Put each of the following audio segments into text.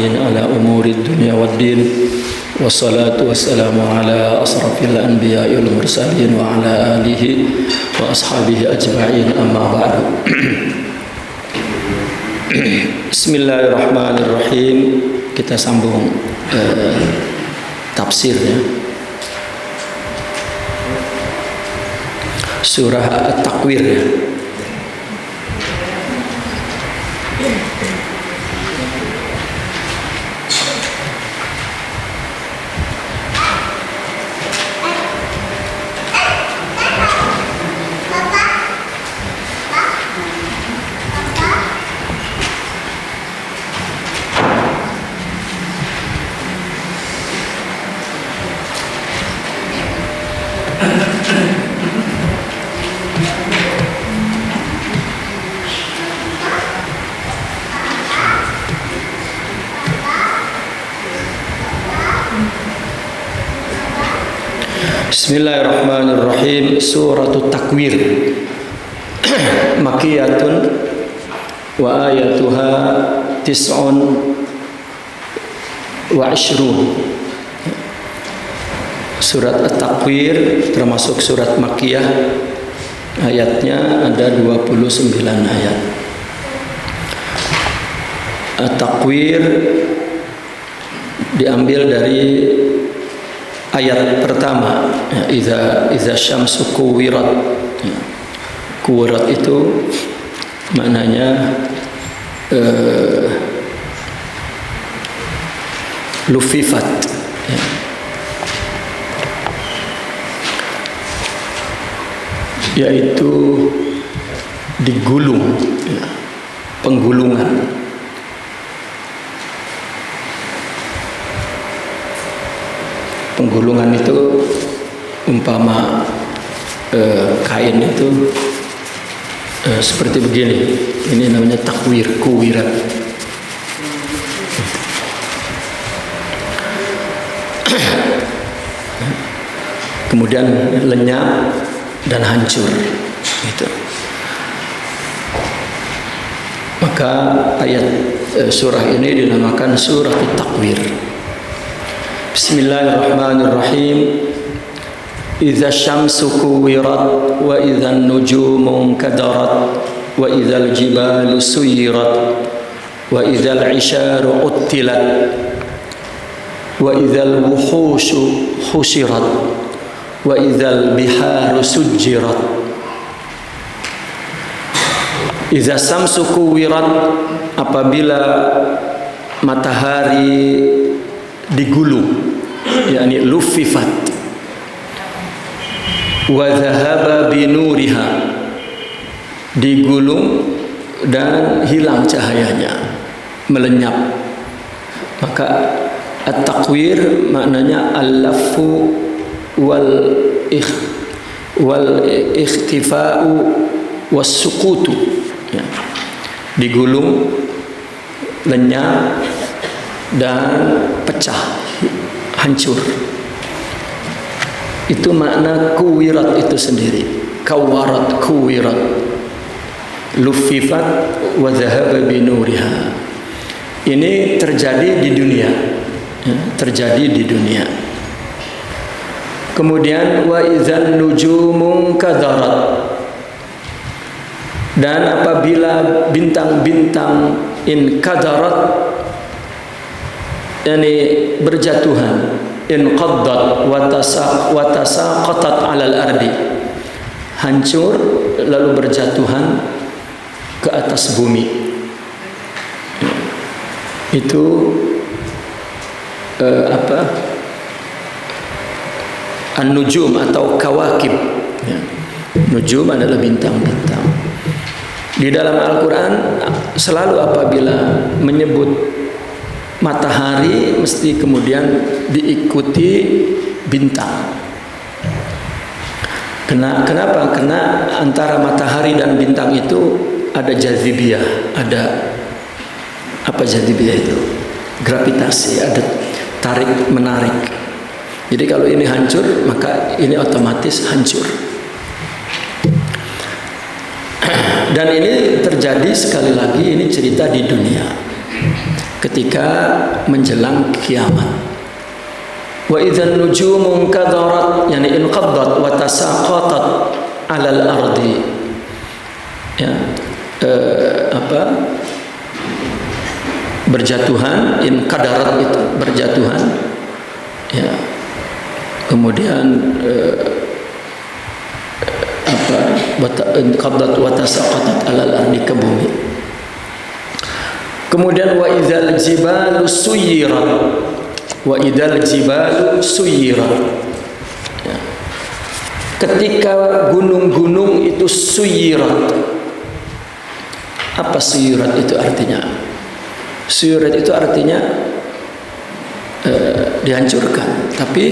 أجمعين على أمور الدنيا والدين والصلاة والسلام على أشرف الأنبياء والمرسلين وعلى آله وأصحابه أجمعين أما بعد. Bismillahirrahmanirrahim. Kita sambung tafsir ya. Surah At-Takwir ya. Bismillahirrahmanirrahim. Suratul Takwir Makiyatun wa ayatuha tis'un wa ishrun. Surat At-Takwir termasuk surat Makiyah. Ayatnya ada 29 ayat. At-Takwir diambil dari ayat pertama, iza syamsu kuwirat. Kuwirat itu maknanya lufifat ya. Yaitu digulung ya. Penggulungan. Penggulungan itu umpama kain itu seperti begini. Ini namanya takwir, kuwirat. Kemudian lenyap dan hancur. Gitu. Maka ayat surah ini dinamakan surah At-Takwir. Bismillahirrahmanirrahim. Idza syamsu kuwirat wa idzan nujumu kadarat wa idzal jibalu suyirat wa idzal isharu uttilat wa idzal wuhushu husyirat wa idzal biharu sujjirat. Idza syamsu kuwirat, apabila matahari digulung, yakni lufifat, wa dhahaba binuriha, digulung dan hilang cahayanya, melenyap. Maka at-takwir maknanya al-laffu wal ikhtifa'u was sukutu ya. Digulung, lenyap dan pecah, hancur. Itu makna kuwirat itu sendiri. Kawarat, kuwirat, lufifat wa dhahaba binuriha. Ini terjadi di dunia ya, terjadi di dunia. Kemudian wa idzan nujumu kadarat, dan apabila bintang-bintang inkadarat, yani berjatuhan, inqaddat wa tasaqatat 'alal ardi, hancur lalu berjatuhan ke atas bumi. Itu an-nujum atau kawakib ya. Nujum adalah bintang-bintang. Di dalam Al-Quran selalu apabila menyebut matahari mesti kemudian diikuti bintang. Kenapa? Karena antara matahari dan bintang itu ada jazibiyah, ada apa jazibiyah itu? Gravitasi, ada tarik menarik. Jadi kalau ini hancur, maka ini otomatis hancur. Dan ini terjadi sekali lagi, ini cerita di dunia. ketika menjelang kiamat. Wa idzan nujumu kadarat, yani inqaddat wa tasaqatat 'alal ardi. Ya, berjatuhan, inqadarat itu berjatuhan. Ya. Kemudian inqaddat wa tasaqatat 'alal ardi, ke bumi. Kemudian wa idzal jibalu suyirat, wa idzal jibalu suyirat. Ya. Ketika gunung-gunung itu suyirat. Apa suyirat itu artinya? Suyirat itu artinya dihancurkan. Tapi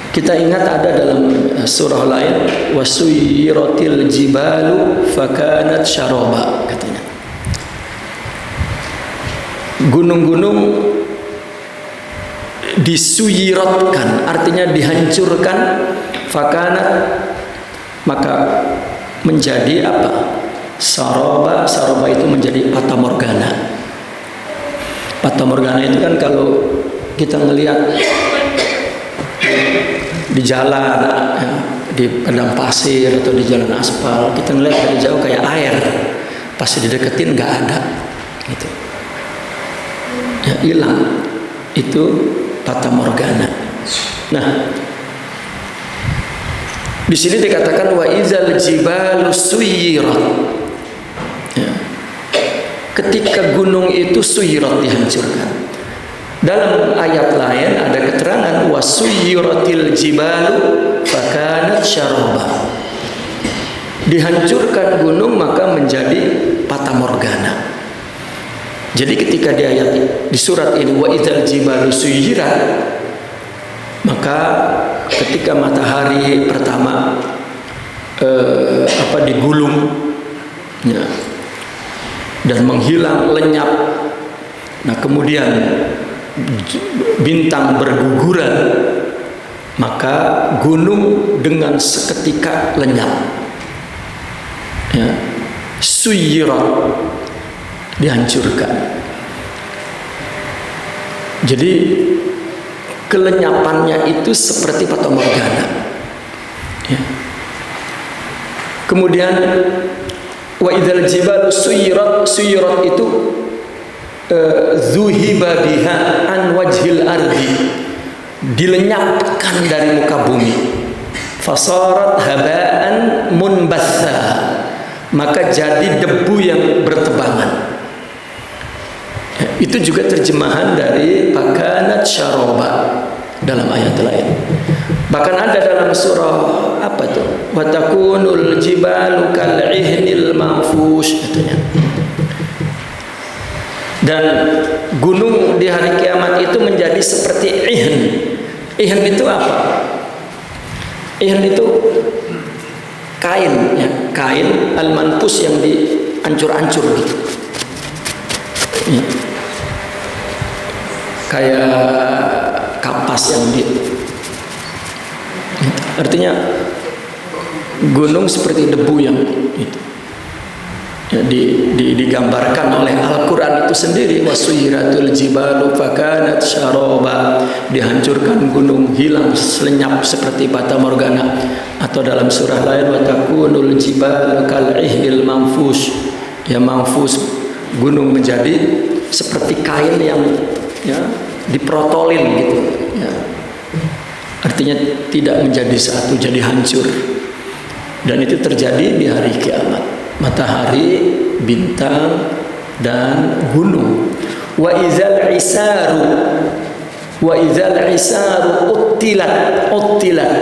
kita ingat ada dalam surah lain, wasuyiratil jibalu fakanat syaraba, katanya. Gunung-gunung disuyiratkan, artinya dihancurkan, fakanat, maka menjadi apa? Saraba. Saraba itu menjadi fata morgana. Fata morgana itu kan kalau kita ngelihat di jalan, ya, di padang pasir atau di jalan aspal, kita ngelihat dari jauh kayak air, pas dideketin nggak ada, gitu. Ya, hilang. Itu fata morgana. Nah, di sini dikatakan wa izal jibalu suyirat. Ya. Ketika gunung itu suyirat, dihancurkan. Dalam ayat lain ada keterangan wasuyiratil jibalu fakanat syaraba. Dihancurkan gunung maka menjadi fata morgana. Jadi ketika di surat ini wa idzal jibalu suyirat, maka ketika matahari pertama digulung, ya, dan menghilang, lenyap, nah kemudian bintang berguguran, maka gunung dengan seketika lenyap. Ya, suyirat, dihancurkan. Jadi kelenyapannya itu seperti fata morgana. Ya. Kemudian wa idzal jibalu suyirat, suyirat itu zuhiba biha an wajhil ardi, dilenyapkan dari muka bumi. Fasarat haba'an munbatha, maka jadi debu yang bertebangan. Ya, itu juga terjemahan dari fakanat syaraba dalam ayat lain. Bahkan ada dalam surah apa tuh? Wa takunul jibalu kal'ihnil manfush, katanya. Dan gunung di hari kiamat itu menjadi seperti ihn. Ihn itu apa? Ihn itu kain, ya, kain al-manfus yang dihancur-hancur gitu. Ya. Kayak kapas yang artinya gunung seperti debu yang itu. Ya, digambarkan oleh Al-Quran itu sendiri, wasuyiratul jibalu fakanat syaraba, dihancurkan gunung, hilang, lenyap seperti fata morgana. Atau dalam surah lain wa takunul jibalu kal'ihnil manfus, ya, manfus, gunung menjadi seperti kain yang, ya, diprotolin gitu, ya. Artinya tidak menjadi satu, jadi hancur. Dan itu terjadi di hari kiamat. Matahari, bintang, dan gunung. Wa idzal isaru, wa idzal isaru uttilat, uttilat.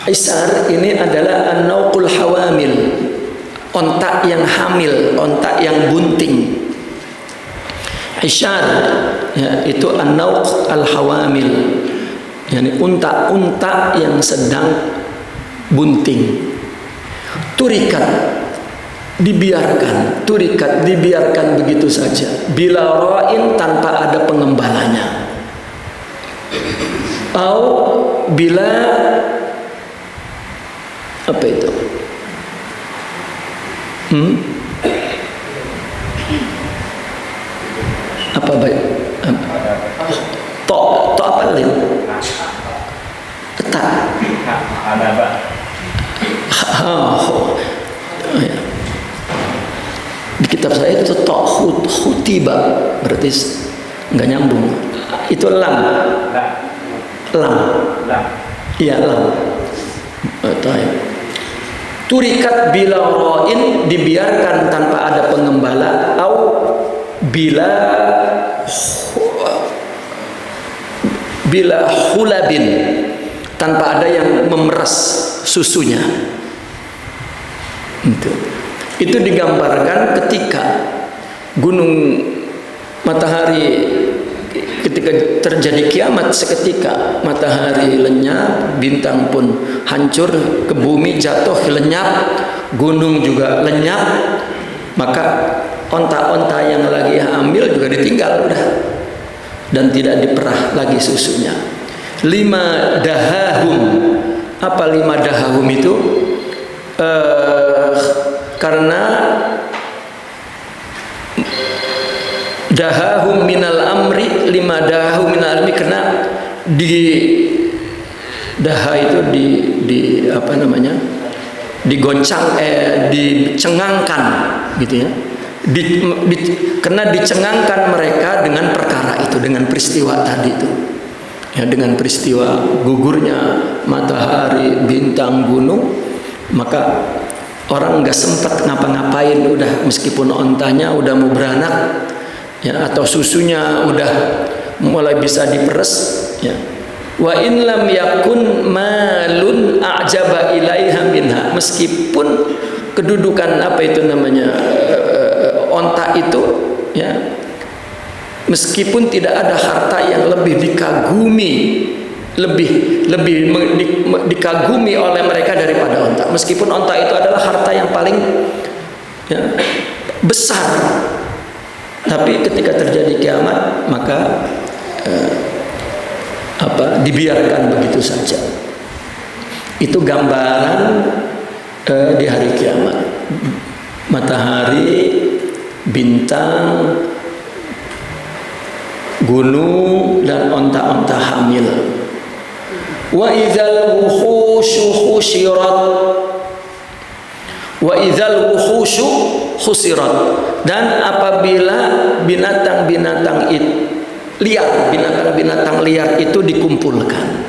Isar ini adalah an-nauqul hawamil, ontak yang hamil, ontak yang bunting. Isyar, ya, itu an-nauq al-hawamil, yani unta-unta yang sedang bunting. Turikat, dibiarkan, turikat, dibiarkan begitu saja, bila ra'in, tanpa ada pengembalanya. Au bila apa itu? Oh, ya. Di kitab saya itu hutiba, berarti nggak nyambung. Itu lam. Iya lam. Turikat bila roin, dibiarkan tanpa ada pengembala, au bila hulabin, tanpa ada yang memeras susunya. Itu digambarkan ketika gunung matahari, ketika terjadi kiamat, seketika matahari lenyap, bintang pun hancur ke bumi, jatuh lenyap, gunung juga lenyap, maka onta-onta yang lagi hamil juga ditinggal udah, dan tidak diperah lagi susunya. 5 dahahum. Apa 5 dahahum itu? Karena dahahum minal amri, 5 dahahum minal amri, karena di daha itu di apa namanya, digoncang, dicengangkan gitu ya, karena dicengangkan mereka dengan perkara itu, dengan peristiwa tadi itu ya, dengan peristiwa gugurnya matahari, bintang, gunung, maka orang nggak sempat ngapa-ngapain, udah meskipun ontanya udah mau beranak ya, atau susunya udah mulai bisa diperes ya. Wa in lam yakun malun a'jaba ilaiha minha, meskipun kedudukan apa itu namanya onta itu ya, meskipun tidak ada harta yang lebih dikagumi, lebih dikagumi oleh mereka daripada onta, meskipun onta itu adalah harta yang paling ya, besar, tapi ketika terjadi kiamat maka dibiarkan begitu saja. Itu gambaran di hari kiamat, matahari, bintang, gunung, dan onta-onta hamil. Wa idzal wuhushu husyirat, wa idzal wuhushu husirat, dan apabila binatang-binatang liar, binatang-binatang liar itu dikumpulkan.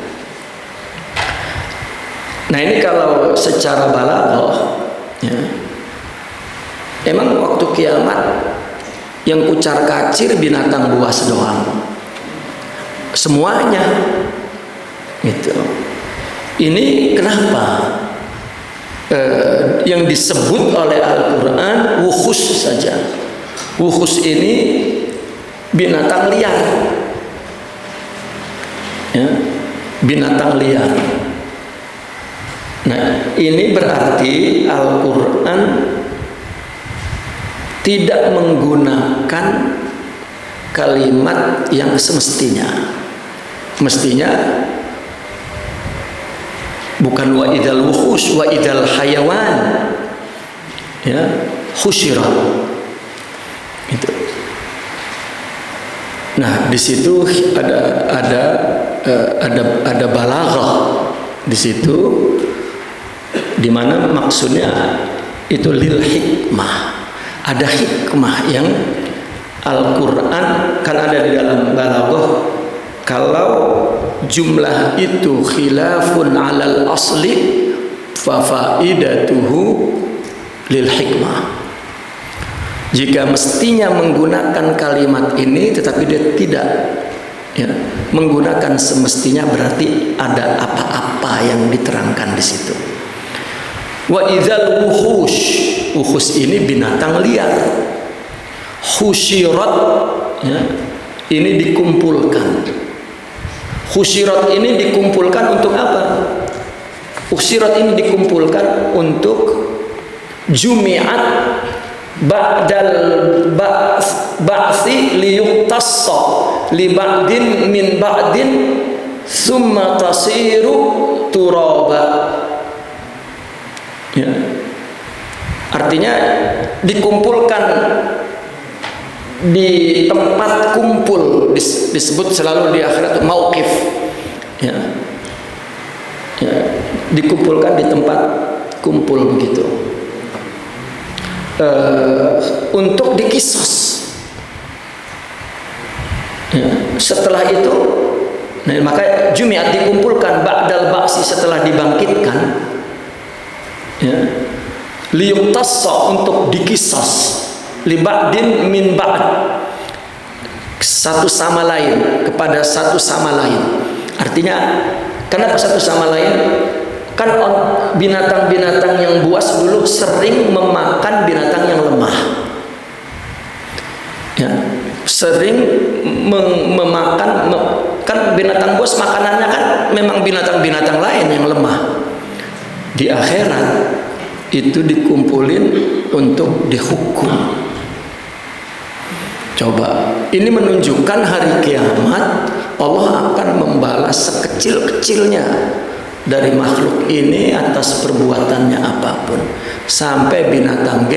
Nah ini kalau secara balaghah ya, emang waktu kiamat yang kucar kacir binatang buas doang, semuanya gitu. Ini kenapa yang disebut oleh Al-Quran wuhus saja? Wuhus ini binatang liar ya, binatang liar. Nah ini berarti Al-Quran tidak menggunakan kalimat yang semestinya. Mestinya bukan wa idzal wuhus, wa idzal hayawan ya, husyirat itu. Nah di situ ada balaghah di situ, di mana maksudnya itu lil hikmah, ada hikmah yang Al-Quran kan ada di dalam balaghah. Kalau jumlah itu khilafun alal asli, fa faidatuhu lil hikmah. Jika mestinya menggunakan kalimat ini tetapi dia tidak ya, menggunakan semestinya, berarti ada apa-apa yang diterangkan di situ. Wa idzal wuhus ini binatang liar. Husyirat ya, ini dikumpulkan. Husyirat ini dikumpulkan untuk apa? Husyirat ini dikumpulkan untuk jumi'at ba'dal ba'si liyuqtassa li ba'din min ba'din summa tasiru turaba ya. Artinya dikumpulkan di tempat kumpul, disebut selalu di akhirat mauqif ya. Ya, dikumpulkan di tempat kumpul begitu untuk dikisos. Ya, setelah itu, nah, maka Jumiat dikumpulkan ba'dal ba'si, setelah dibangkitkan, ya, liyuktassa, untuk dikisos, li ba'din min ba'd, satu sama lain, kepada satu sama lain. Artinya kenapa satu sama lain? Kan binatang-binatang yang buas dulu sering memakan binatang yang lemah, ya, sering memakan, kan binatang buas makanannya kan memang binatang-binatang lain yang lemah. Di akhirat itu dikumpulin untuk dihukum. Coba, ini menunjukkan hari kiamat Allah akan membalas sekecil-kecilnya dari makhluk ini atas perbuatannya apapun, sampai binatang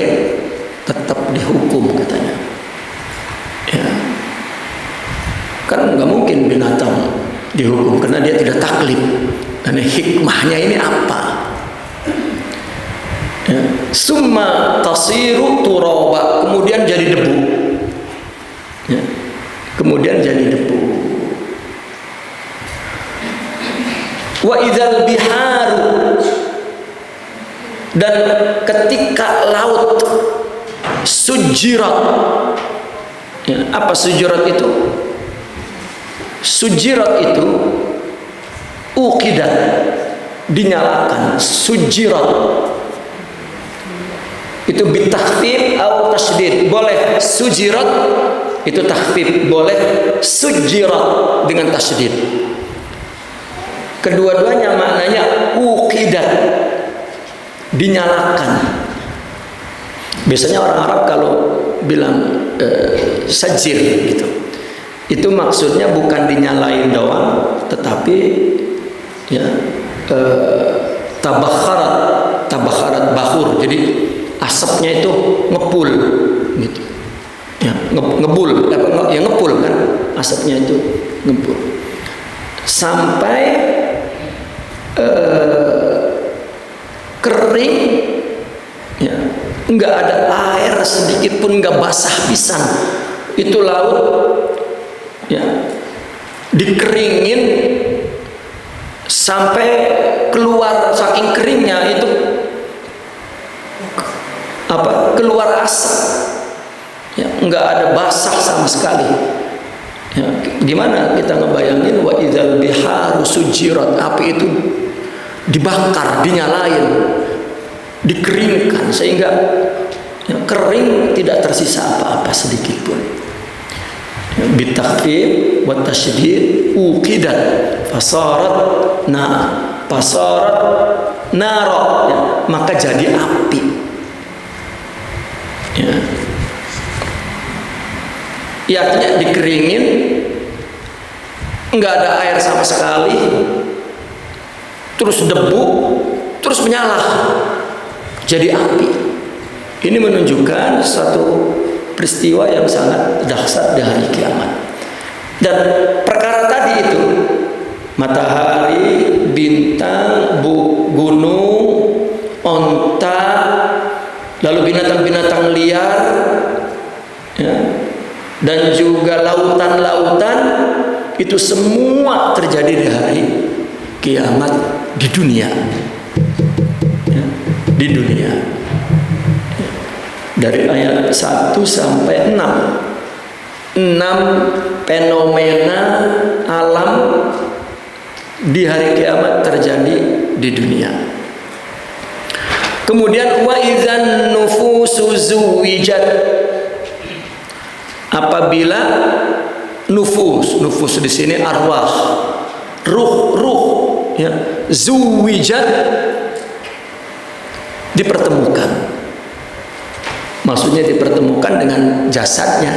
tetap dihukum katanya. Ya, kan nggak mungkin binatang dihukum karena dia tidak taklid. Dan hikmahnya ini apa? Ya. Summa tasiru turaba, kemudian jadi debu. Ya. Kemudian jadi debu. Wa idzal biharu, dan ketika laut sujirat, ya, apa sujirat itu? Sujirat itu uqidat, dinyalakan. Sujirat itu bitahfif atau tasydid, boleh sujirat itu tahfif, boleh sujirat dengan tasydid. Kedua-duanya maknanya uqidat, dinyalakan. Biasanya orang Arab kalau bilang sajir gitu, itu maksudnya bukan dinyalain doang, tetapi ya tabakharat bahur, jadi asapnya itu ngepul gitu, ya, ngebul, ya ngepul kan, asapnya itu ngepul sampai kering, ya, nggak ada air sedikit pun, nggak basah pisan. Itu laut, ya, dikeringin sampai keluar, saking keringnya itu apa, keluar asap, ya, nggak ada basah sama sekali. Ya, gimana kita ngebayangin wa idzal biharu sujirat, api itu dibakar, dinyalain, dikeringkan sehingga ya, kering, tidak tersisa apa-apa sedikit pun. Ya, bitakhfif wa tasydid uqidat fasarat nara, ya, maka jadi api. Ya. Ya, artinya dikeringin, nggak ada air sama sekali, terus debu, terus menyala, jadi api. Ini menunjukkan satu peristiwa yang sangat dahsyat di hari kiamat. Dan perkara tadi itu, matahari, bintang, gunung, onta, lalu binatang-binatang liar, ya, dan juga lautan-lautan, itu semua terjadi di hari kiamat di dunia, ya, di dunia. Dari ayat 1 sampai 6 fenomena alam di hari kiamat terjadi di dunia. Kemudian wa idzan nufusu zuwijat, apabila nufus di sini arwah, ruh, ya, zuwijat, dipertemukan. Maksudnya dipertemukan dengan jasadnya,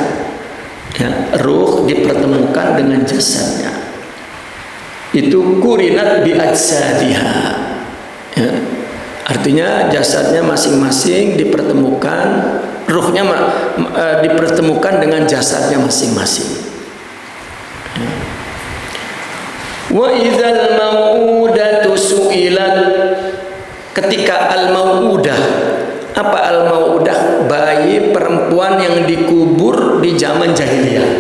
ya, ruh dipertemukan dengan jasadnya. Itu kurinat bi ajsadiha, ya, artinya jasadnya masing-masing dipertemukan, ruhnya dipertemukan dengan jasadnya masing-masing. Wa idzal mau'udatu su'ilat, ketika al-mau'udah. Apa al-mau'udah? Bayi perempuan yang dikubur di zaman jahiliyah.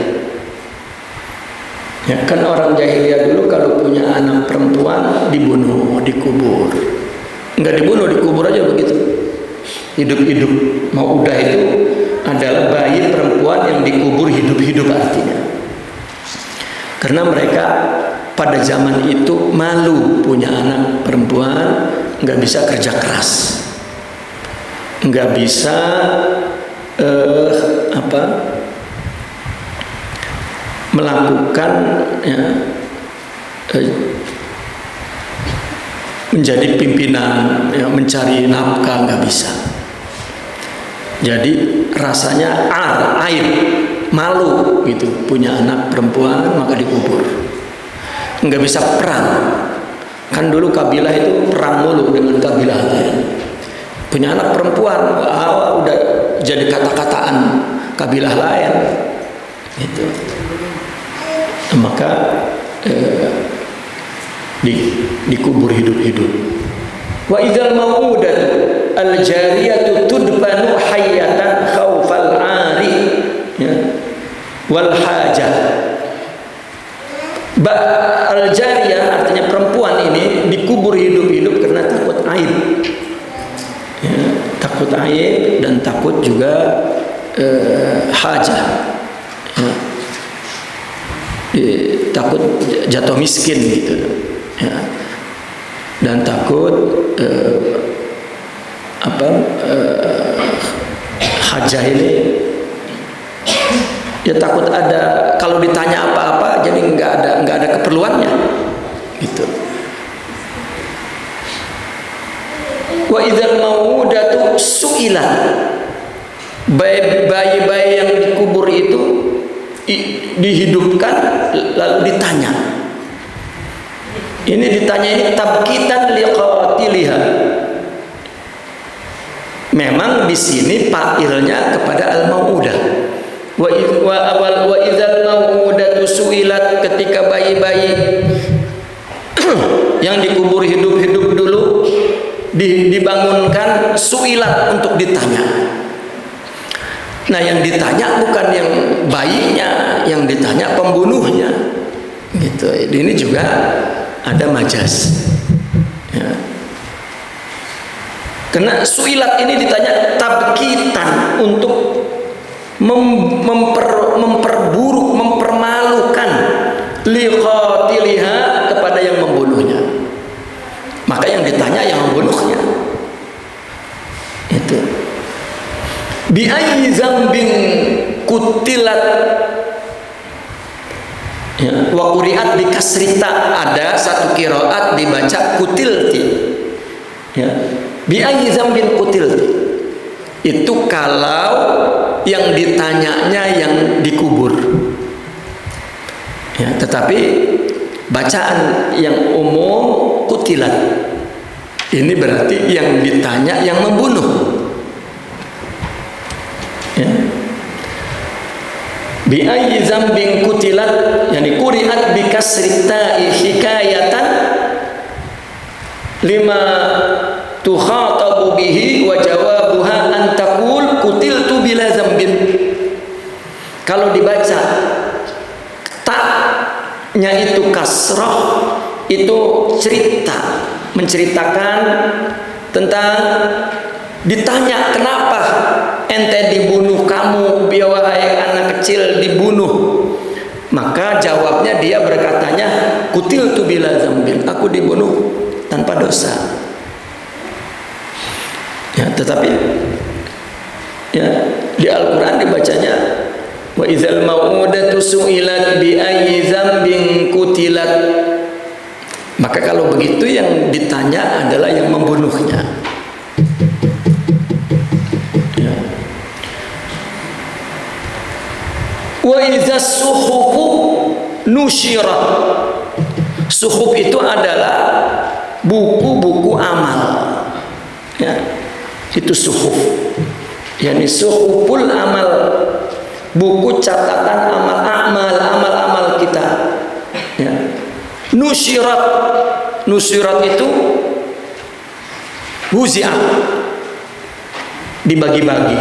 Ya, kan orang jahiliyah dulu kalau punya anak perempuan dibunuh, dikubur. Enggak dibunuh, dikubur aja begitu. Hidup-hidup. Mau'udah itu adalah bayi perempuan yang dikubur hidup-hidup artinya. Karena mereka pada zaman itu malu punya anak perempuan, nggak bisa kerja keras, nggak bisa melakukan ya, menjadi pimpinan, ya, mencari nafkah, nggak bisa. Jadi rasanya aib, malu gitu punya anak perempuan, maka dikubur. Nggak bisa perang. Kan dulu kabilah itu perang mulu dengan kabilah lain. Punya anak perempuan, udah jadi kata-kataan kabilah lain. Gitu. Maka dikubur hidup-hidup. Wa idzal mau'udatu al-jariyatu tudbanu hayyatan khaufal 'ari, ya, wal hajah. Al-jariyah artinya perempuan ini dikubur hidup-hidup karena takut aib, ya, takut aib dan takut juga hajah, ya, takut jatuh miskin gitu, ya, dan takut hajah ini ya takut ada, kalau ditanya apa-apa jadi nggak ada keperluannya gitu. Wa idzal mau'udatu su'ilat, bayi-bayi yang dikubur itu dihidupkan lalu ditanya. Ini ditanya ini tabkitan liqatiliha. Memang di sini fa'ilnya kepada al-mau'udah. Wa idzal mau'udatu su'ilat, ketika bayi-bayi yang dikubur hidup-hidup dulu dibangunkan, su'ilat, untuk ditanya. Nah, yang ditanya bukan yang bayinya, yang ditanya pembunuhnya. Gitu. Ini juga ada majaz. Ya. Karena su'ilat ini ditanya tabkitan, untuk memperburuk, mempermalukan liqatiliha, kepada yang membunuhnya. Maka yang ditanya yang membunuhnya. Itu. Bi ayyi dzambin kutilat, ya, wa quri'at bi kasrita, ada satu qiraat dibaca kutilti, ya, bi ayyi dzambin kutilti. Itu kalau yang ditanyanya yang dikubur, ya, tetapi bacaan yang umum kutilat, ini berarti yang ditanya yang membunuh, ya. Bi ayyi dzambin kutilat, yani quri'at bi kasri ta'i hikayatan lima tukhatabu bihi wa jawabuha an taqul kutiltu bila dzambin. Kalau dibaca taknya itu kasrah, itu cerita, menceritakan tentang ditanya kenapa ente dibunuh, kamu wahai anak kecil dibunuh. Maka jawabnya dia berkatanya kutiltu bila dzambin, aku dibunuh tanpa dosa. Ya, tetapi ya di Al-Qur'an dibacanya wa idzal mau'udatu su'ilat bi ayyi dzambin kutilat. Maka kalau begitu yang ditanya adalah yang membunuhnya. Ya. Wa idzas suhufu nusyirat. Suhuf itu adalah buku-buku amal. Ya. Itu suhuf, yakni suhuful amal, buku catatan amal kita, ya. Nusyirat itu Wuzi'at, dibagi-bagi.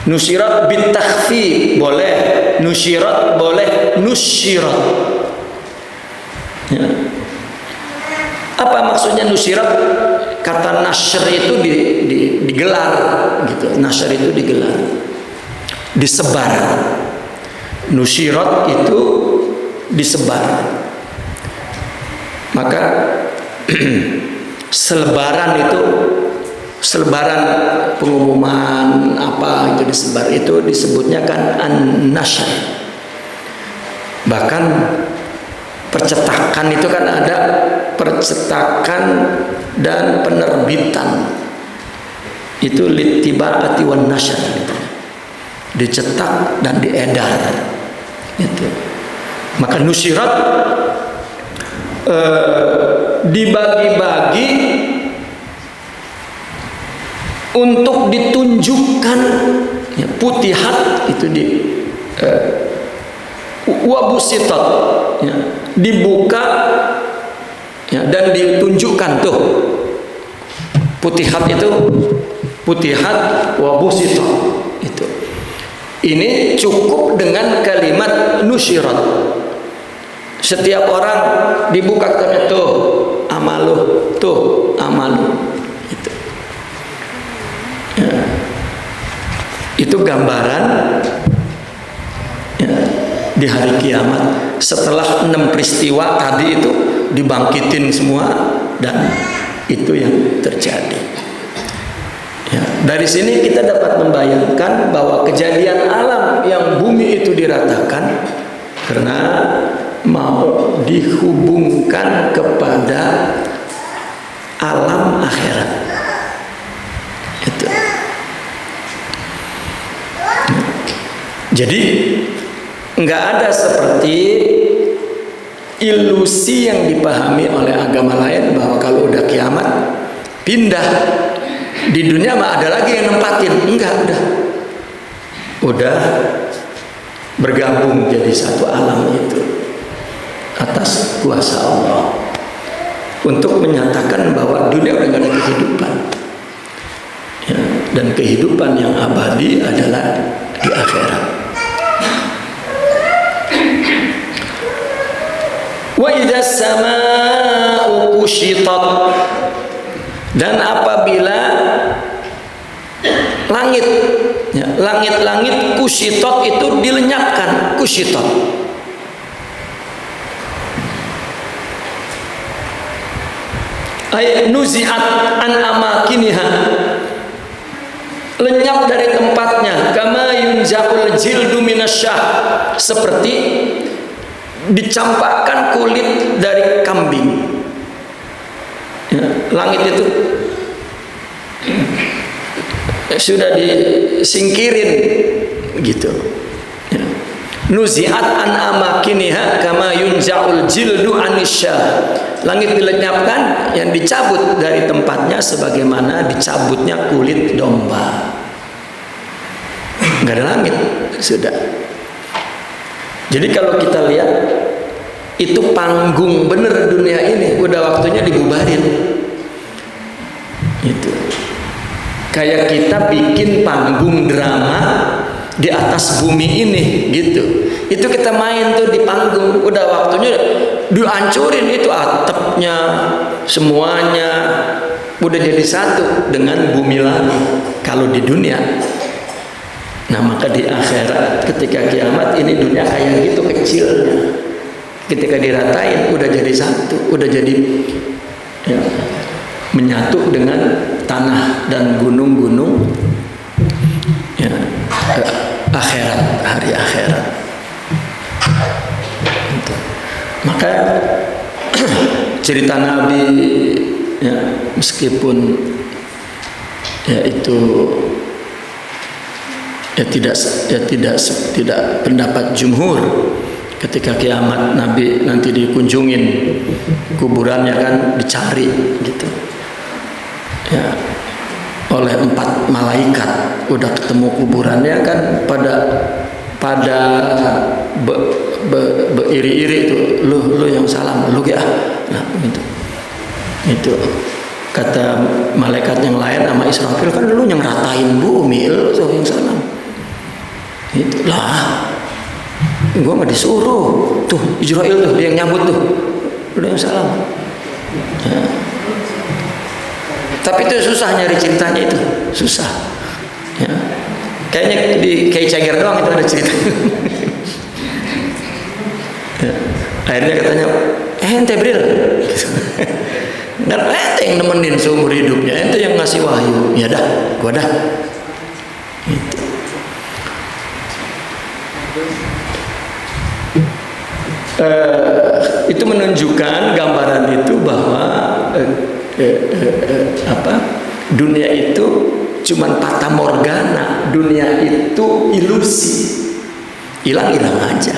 Nusyirat bitakhfi boleh, nusyirat boleh, nusyirat. Ya. Apa maksudnya nusyirat? Kata nashr itu digelar gitu. Nashr itu digelar, disebar. Nusyirat itu disebar. Maka selebaran pengumuman apa itu disebar, itu disebutnya kan an-nashr. Bahkan percetakan itu kan ada percetakan dan penerbitan, itu litiba'ati wan nashr, dicetak dan diedar itu. Maka nusyirat dibagi-bagi untuk ditunjukkan, ya, putihat itu di wabusitat, ya, dibuka, ya, dan ditunjukkan tuh putihat itu, putihat wabusitat itu. Ini cukup dengan kalimat nusyirat. Setiap orang dibuka katanya, tuh amalu, tuh amalu. Itu gambaran, ya, di hari kiamat setelah 6 peristiwa tadi itu dibangkitin semua, dan itu yang terjadi. Ya, dari sini kita dapat membayangkan bahwa kejadian alam yang bumi itu diratakan karena mau dihubungkan kepada alam akhirat. Itu. Jadi nggak ada seperti ilusi yang dipahami oleh agama lain bahwa kalau udah kiamat pindah di dunia mah ada lagi yang nempatin. Enggak, udah bergabung jadi satu alam itu atas kuasa Allah untuk menyatakan bahwa dunia udah nggak ada kehidupan, ya, dan kehidupan yang abadi adalah di akhirat. Wa idza samaa'u kushitat, dan apabila langit, ya, langit-langit kushitat itu dilenyapkan. Kushitat ay nuzi'at an amakiniha, lenyap dari tempatnya. Kama yunza'ul jildu minasyah, seperti dicampakkan kulit dari kambing. Ya, langit itu sudah disingkirin gitu. Ya. Nuzi'at an amakiniha kama yunza'ul jildu anisyah. Langit dilenyapkan, yang dicabut dari tempatnya sebagaimana dicabutnya kulit domba. Nggak ada langit sudah. Jadi kalau kita lihat itu panggung bener dunia ini, udah waktunya dibubarin. Itu kayak kita bikin panggung drama di atas bumi ini gitu. Itu kita main tuh di panggung, udah waktunya dihancurin itu atapnya, semuanya udah jadi satu dengan bumi lagi kalau di dunia. Nah, maka di akhirat ketika kiamat ini dunia kayak gitu kecilnya, ketika diratain udah jadi satu, udah jadi, ya, menyatu dengan tanah dan gunung-gunung, ya, akhirat, hari akhirat. Maka cerita Nabi, ya, meskipun ya itu tidak pendapat jumhur, ketika kiamat Nabi nanti dikunjungin kuburannya kan, dicari gitu, ya, oleh 4 malaikat. Udah ketemu kuburannya kan, pada iri-iri itu, lu yang salam, lu ya. Nah, itu Kata malaikat yang lain sama Israfil, kan lu yang ratain bumi, lu tuh yang salam. Itulah, gue nggak disuruh. Tuh Israel tuh dia yang nyambut tuh, lu yang salam. Ya. Tapi itu susah nyari ceritanya, itu susah. Ya. Kayaknya di Kiai Cager doang itu ada cerita. Ya. Akhirnya katanya, ente Bril. Dan ente yang nemenin seumur hidupnya, ente yang ngasih wahyu. Ya dah, gua dah. Gitu. Itu menunjukkan gambaran itu bahwa dunia itu cuman fata morgana, dunia itu ilusi, hilang-hilang aja.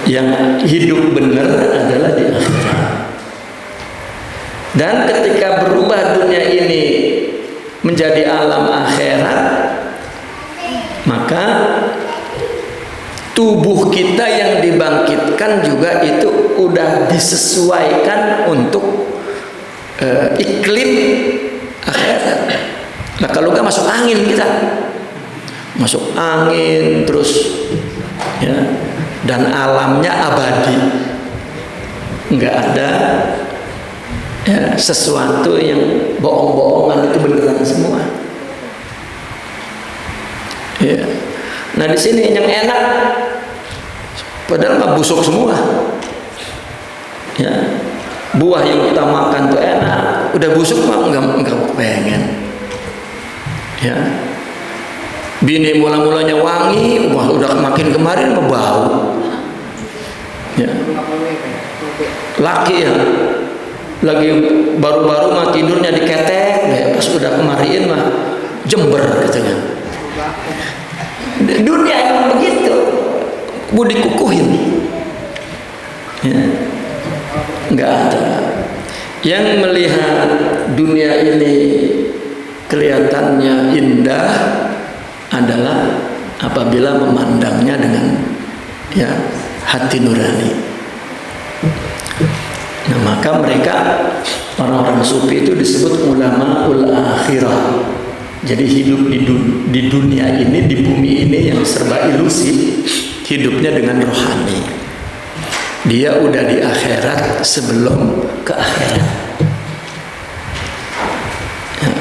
Yang hidup benar adalah di akhirat. Dan ketika berubah dunia ini menjadi alam akhirat, maka tubuh kita yang dibangkitkan juga itu udah disesuaikan untuk iklim akhirat. Nah kalau nggak masuk angin kita, masuk angin terus, ya, dan alamnya abadi, nggak ada ya, sesuatu yang bohong-bohongan, itu beneran semua. Ya. Nah di sini yang enak, padahal mah busuk semua. Ya, buah yang kita makan tuh enak, udah busuk mah enggak pengen. Ya, bini mula-mulanya wangi, wah udah makin kemarin mah bau. Ya, laki ya, lagi baru-baru mah tidurnya diketek, ya, pas udah kemarin mah jember katanya. Dunia yang begitu, mau dikukuhin, ya, nggak ada. Yang melihat dunia ini kelihatannya indah adalah apabila memandangnya dengan ya hati nurani. Nah maka mereka orang-orang sufi itu disebut ulama ul akhirah. Jadi hidup di dunia ini, di bumi ini yang serba ilusi, hidupnya dengan rohani. Dia udah di akhirat sebelum ke akhirat. Ya.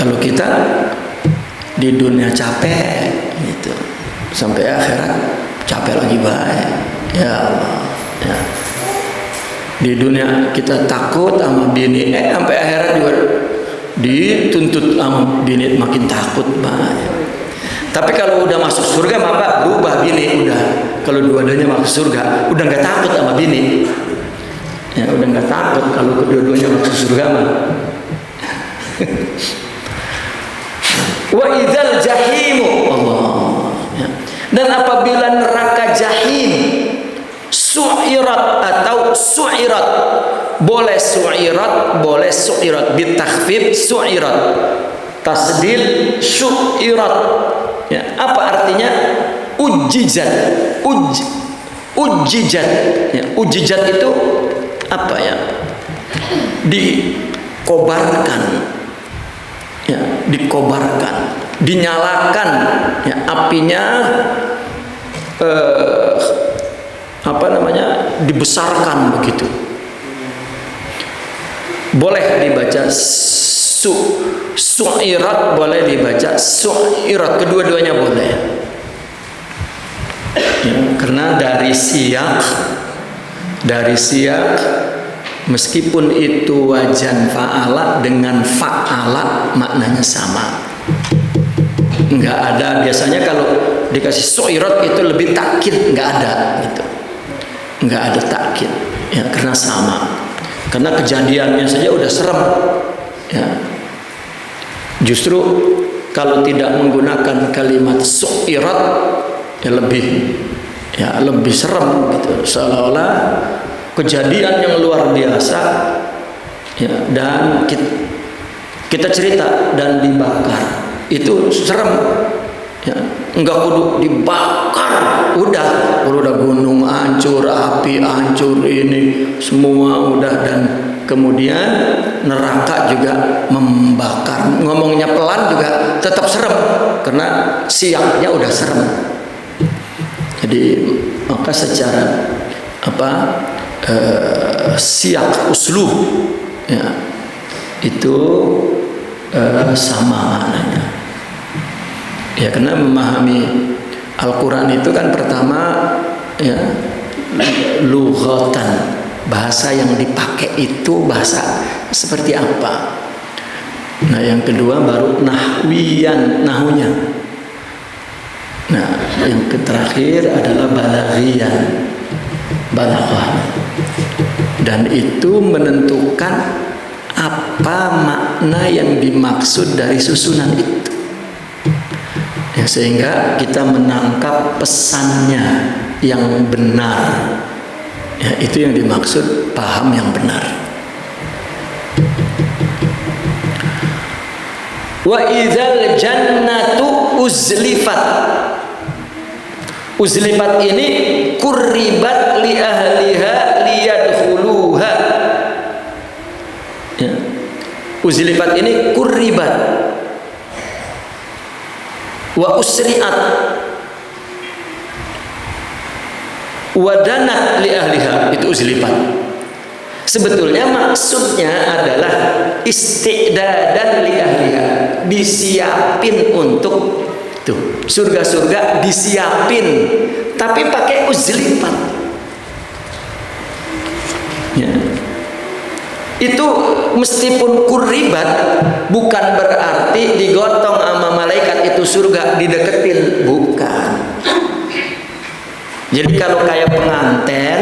Kalau kita di dunia capek, gitu, sampai akhirat capek lagi baik. Ya Allah. Ya. Di dunia kita takut sama bini, sampai akhirat juga dituntut sama bini, makin takut banget. Tapi kalau udah masuk surga maka berubah bini, udah kalau dua-duanya masuk surga udah nggak takut sama bini, ya udah nggak takut kalau kedua-duanya masuk surga mah. Wa idzal jahimu, Allah, ya. Dan apabila neraka jahim su'irat atau su'irat, boleh su'irat, boleh su'irat, bitakhfif su'irat, tasdil su'irat. Ya, apa artinya? Ujijat, ujijat. Ya, ujijat itu apa ya? Dikobarkan, ya, dikobarkan, dinyalakan, ya, apinya. Apa namanya, dibesarkan begitu. Boleh dibaca su'irat, boleh dibaca su'irat, kedua-duanya boleh. Ya, karena dari siyak meskipun itu wajan fa'ala dengan fa'ala maknanya sama. Enggak ada, biasanya kalau dikasih su'irat itu lebih takkid, enggak ada gitu. Enggak ada takkid, ya, karena sama. Karena kejadiannya saja udah serem, ya. Justru kalau tidak menggunakan kalimat su'irat, ya lebih serem gitu. Seolah-olah kejadian yang luar biasa, ya, dan kita cerita dan dibakar, itu serem. Ya, enggak kudu dibakar, udah gunung hancur, api hancur, hancur ini semua udah, dan kemudian neraka juga membakar. Ngomongnya pelan juga tetap serem karena siangnya udah serem. Jadi maka secara siak uslub ya itu sama maknanya. Ya karena memahami Al-Quran itu kan pertama ya lughatan, bahasa yang dipakai itu bahasa seperti apa. Nah yang kedua baru nahwiyan, nahunya. Nah yang terakhir adalah balaghiyan, balaghah. Dan itu menentukan apa makna yang dimaksud dari susunan itu. Ya, sehingga kita menangkap pesannya yang benar. Ya, itu yang dimaksud paham yang benar. Wa idzal jannatu uzlifat. Uzlifat ini qurribat li ahliha liyadkhuluha. Ya. Uzlifat ini qurribat wa usri'at wadanat li ahliha, itu uzlifat. Sebetulnya maksudnya adalah isti'dadan li ahliha, disiapin untuk tuh surga-surga disiapin, tapi pakai uzlifat ya. Itu meskipun kurribat bukan berarti digotong sama malaikat itu surga dideketin, bukan. Jadi kalau kayak pengantin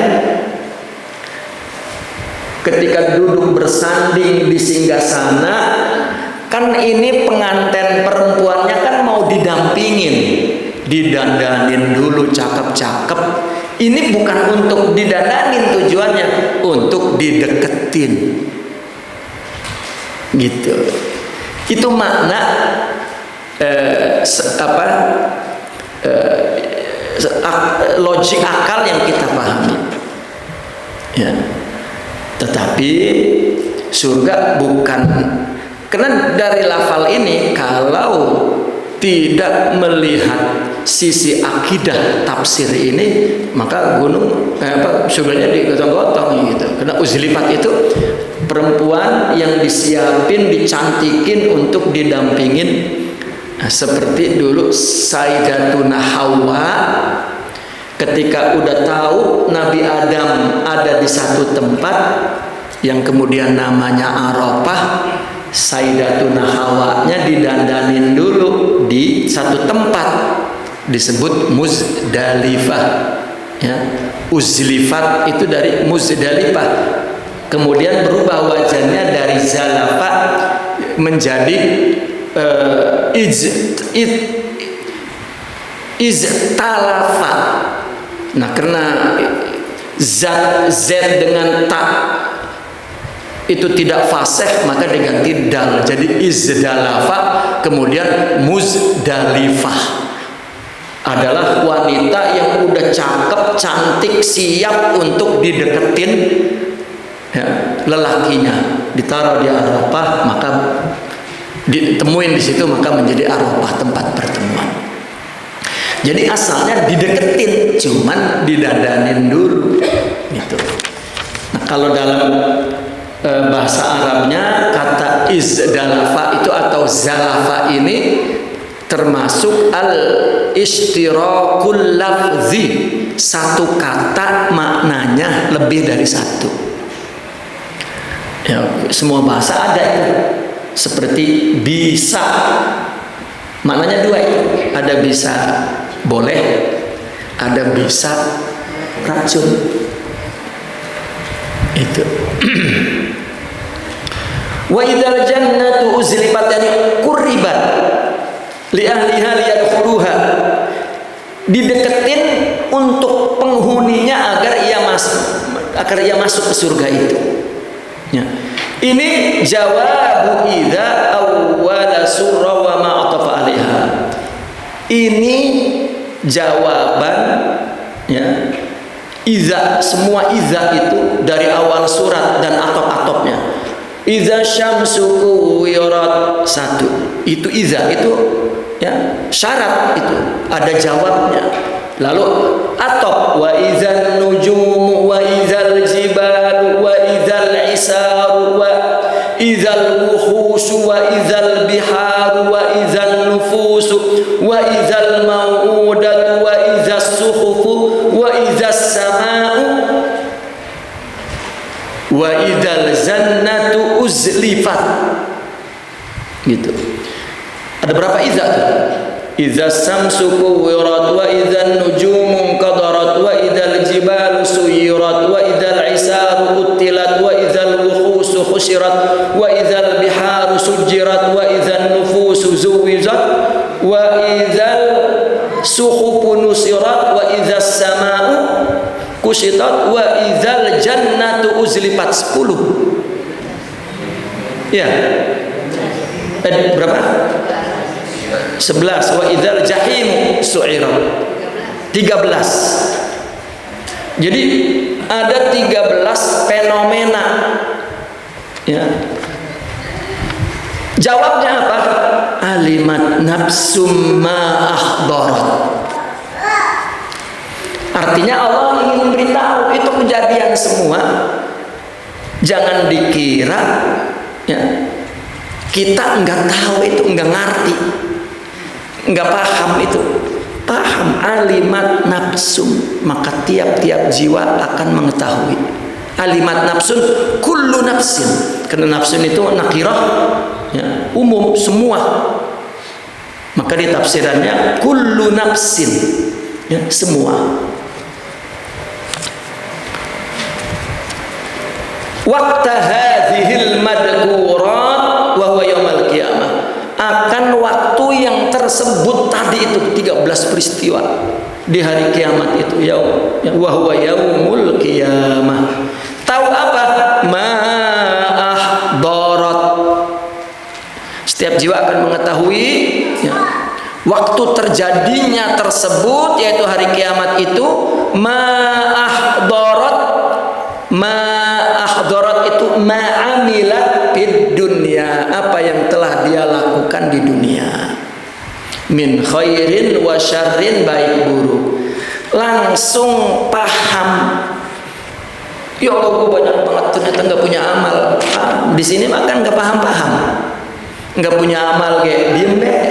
ketika duduk bersanding di singgasana, kan ini pengantin perempuannya kan mau didampingin, didandanin dulu cakep-cakep. Ini bukan untuk didandanin tujuannya, untuk dideketin. Gitu. Itu makna logik akal yang kita pahami. Ya. Tetapi surga bukan, karena dari lafal ini kalau tidak melihat sisi akidah tafsir ini, maka surganya digotong-gotong gitu. Karena uzlifat itu perempuan yang disiapin, dicantikin untuk didampingin. Nah, seperti dulu Sayyidatuna Hawa ketika udah tahu Nabi Adam ada di satu tempat yang kemudian namanya Arafah, Sayyidatuna Hawa-nya didandanin dulu di satu tempat disebut Muzdalifah ya. Uzlifat itu dari Muzdalifah, kemudian berubah wajahnya dari Zalafa menjadi Iztalafa. Nah karena Z dengan ta itu tidak fasih, maka diganti dal jadi Izdalafa. Kemudian Muzdalifah adalah wanita yang udah cakep, cantik, siap untuk dideketin ya, lelakinya. Ditaruh di Arafah, maka ditemuin di situ, maka menjadi Arafah tempat pertemuan. Jadi asalnya dideketin, cuman didadanin dulu gitu. Nah kalau dalam bahasa Arabnya kata izdalafa itu atau zalafa ini termasuk al-ishtirakul lafzi, satu kata maknanya lebih dari satu ya. Semua bahasa ada itu, seperti bisa maknanya dua itu, ada bisa boleh, ada bisa racun itu. Wa idzal jannatu uzlifat, yani qurribat li ahliha liyadkhuluha, dideketin untuk penghuninya agar ia masuk ke surga itu ya. Ini jawabu idza awwala surah wa ma atafa alaiha. Ini jawaban ya Iza, semua iza itu dari awal surat dan atop-atopnya. Iza syamsu kuwirat, satu. Itu iza, itu ya syarat, itu ada jawabnya. Lalu atop, wa idzan nujum wa idzal jibal wa idzal isar wa idzal wuhus wa idzal bihar wa idzal nufus wa idzal mau'udat wa idzas suhuf wa idzas samaa'u wa idzal jannatu uzlifat. Gitu. Ada berapa iza tuh? Iza samsu kuwirat wa idzan nujumu qadarat wa idzal jibalu suyirat wa idzal isaru utilat wa idzal wuhusu khusyirat wa idzal biharu sujirat wa idzan nufusu zuwijat wa idzal suhufu nusirat wa idzas samaa'u kusyitat wa idzal jannatu uzlifat. 10. Ya. Berapa? 11. Wa idzal jahimu su'irat. 13. Jadi ada 13 fenomena. Ya. Jawabnya apa? Alimat nafsum ma akhdarat. Artinya Allah ingin memberitahu itu kejadian semua. Jangan dikira ya, kita enggak tahu itu, enggak ngerti, enggak paham itu. Paham alimat nafsum, maka tiap-tiap jiwa akan mengetahui. Alimat nafsun kullu nafsin, karena nafsun itu nakirah ya, umum semua. Maka di tafsirannya kullu nafsin ya, semua. Waqta hadhil madkurat wa huwa yaumul qiyamah, akan waktu yang tersebut tadi itu 13 peristiwa di hari kiamat itu, yaum wa huwa yaumul qiyamah. Tahu apa? Ma ahdarat. Setiap jiwa akan mengetahui ya, waktu terjadinya tersebut, yaitu hari kiamat itu. Ma ahdarat, ma ahdarat itu ma'amilat fid dunya, apa yang telah dia lakukan di dunia, min khairin wa syarrin, baik buruk. Langsung paham. Ya Allah, gue banyak banget ternyata nggak punya amal. Di sini makan nggak paham-paham, nggak punya amal kayak diem deh.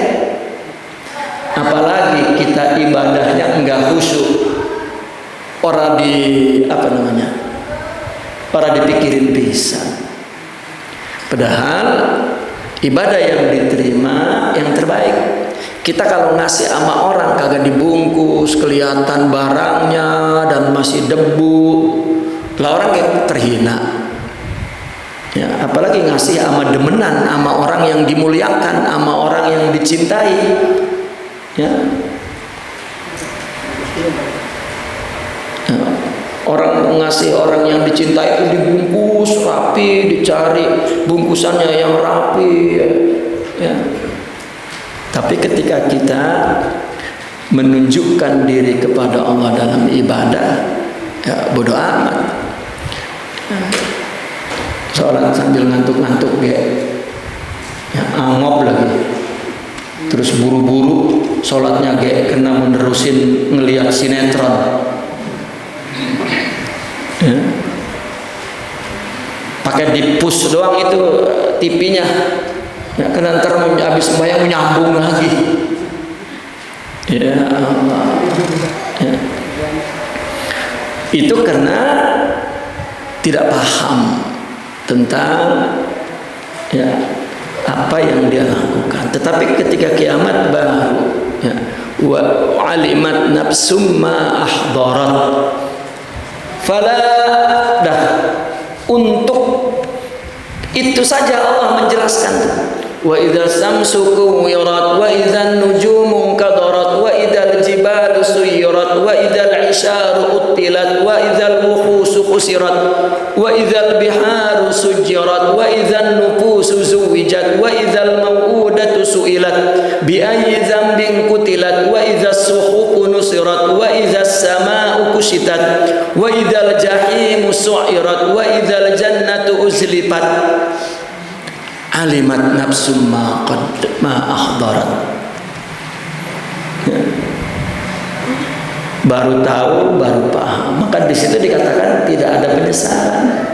Apalagi kita ibadahnya nggak khusyuk, orang di apa namanya, para dipikirin pisan. Padahal ibadah yang diterima yang terbaik. Kita kalau ngasih sama orang kagak dibungkus, kelihatan barangnya dan masih debu, lah orang kayak terhina. Ya, apalagi ngasih sama demenan, sama orang yang dimuliakan, sama orang yang dicintai. Ya. Orang ngasih orang yang dicintai itu dibungkus rapi, dicari bungkusannya yang rapi ya. Tapi ketika kita menunjukkan diri kepada Allah dalam ibadah, ya bodoh amat. Seorang sambil ngantuk-ngantuk ya angop lagi, terus buru-buru sholatnya kena menerusin ngelihat sinetron. Ya. Pakai di-push doang itu TV-nya ya, karena ntar habis sembahyang menyambung lagi. Ya Allah ya. Itu karena tidak paham tentang ya, apa yang dia lakukan. Tetapi ketika kiamat baru ya, wa alimat nafsum ma ahdarat. Fala, dah, untuk itu saja Allah menjelaskan. Wa idzal samsu kuwirat wa idzan nujumu qadarat wa idzal jibalu suyirat wa idzal isharu utilat wa idzal wuhusu khusirat wa idzal biharu sujirat wa idzan nufusu zuwijat wa idzal mau'udatu su'ilat bi ayyi dzambin qutilat wa idzas suhufu nusirat wa idzas samaa'u kushitat wa idzal jahimu su'irat wa idzal jannatu uzlifat alimat nafsum ma ahdarat. Baru tahu, baru paham. Maka di situ dikatakan tidak ada penyesalan.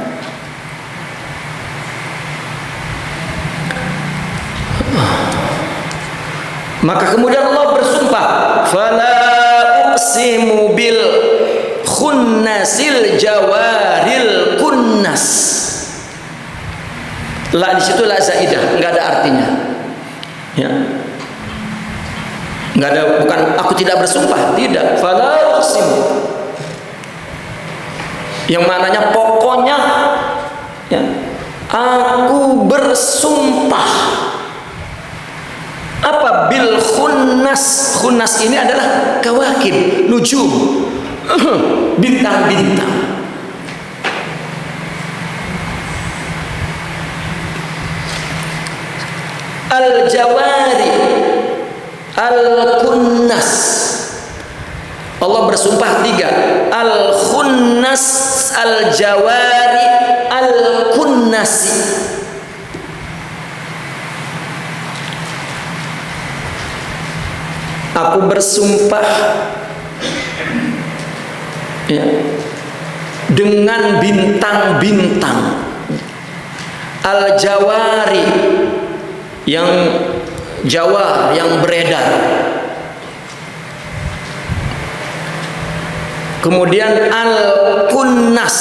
Maka kemudian Allah bersumpah, fala uqsimu bil khunnasil jawaril kunnas. La di situ la zaidah, enggak ada artinya. Ya. Enggak ada, bukan aku tidak bersumpah, tidak. Fala uqsimu. Yang maknanya pokoknya ya, aku bersumpah. Apa bil khunnas? Khunnas ini adalah kawakib, nujum, bintang-bintang. Al-jawari, al-kunnas. Allah bersumpah tiga. Al-khunnas, al-jawari, al-kunnasi. Aku bersumpah ya, dengan bintang-bintang al-jawari, yang jawar, yang beredar. Kemudian al-kunnas,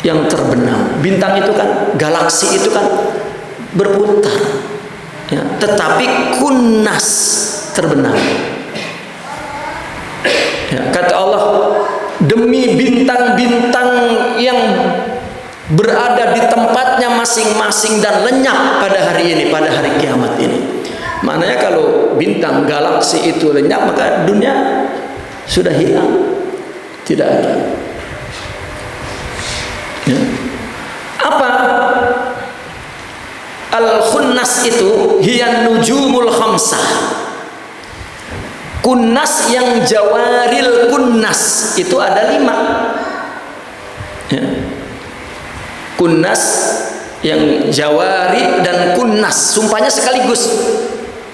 yang terbenam. Bintang itu kan, galaksi itu kan berputar ya, tetapi kunnas, terbenam ya. Kata Allah, demi bintang-bintang yang berada di tempatnya masing-masing dan lenyap pada hari ini, pada hari kiamat ini. Maknanya kalau bintang galaksi itu lenyap, maka dunia sudah hilang, tidak ada ya. Apa al-khunnas itu? Hiyan nujumul khamsah. Kunnas yang jawaril kunnas itu ada 5 ya. Kunnas yang jawari dan kunnas, sumpahnya sekaligus.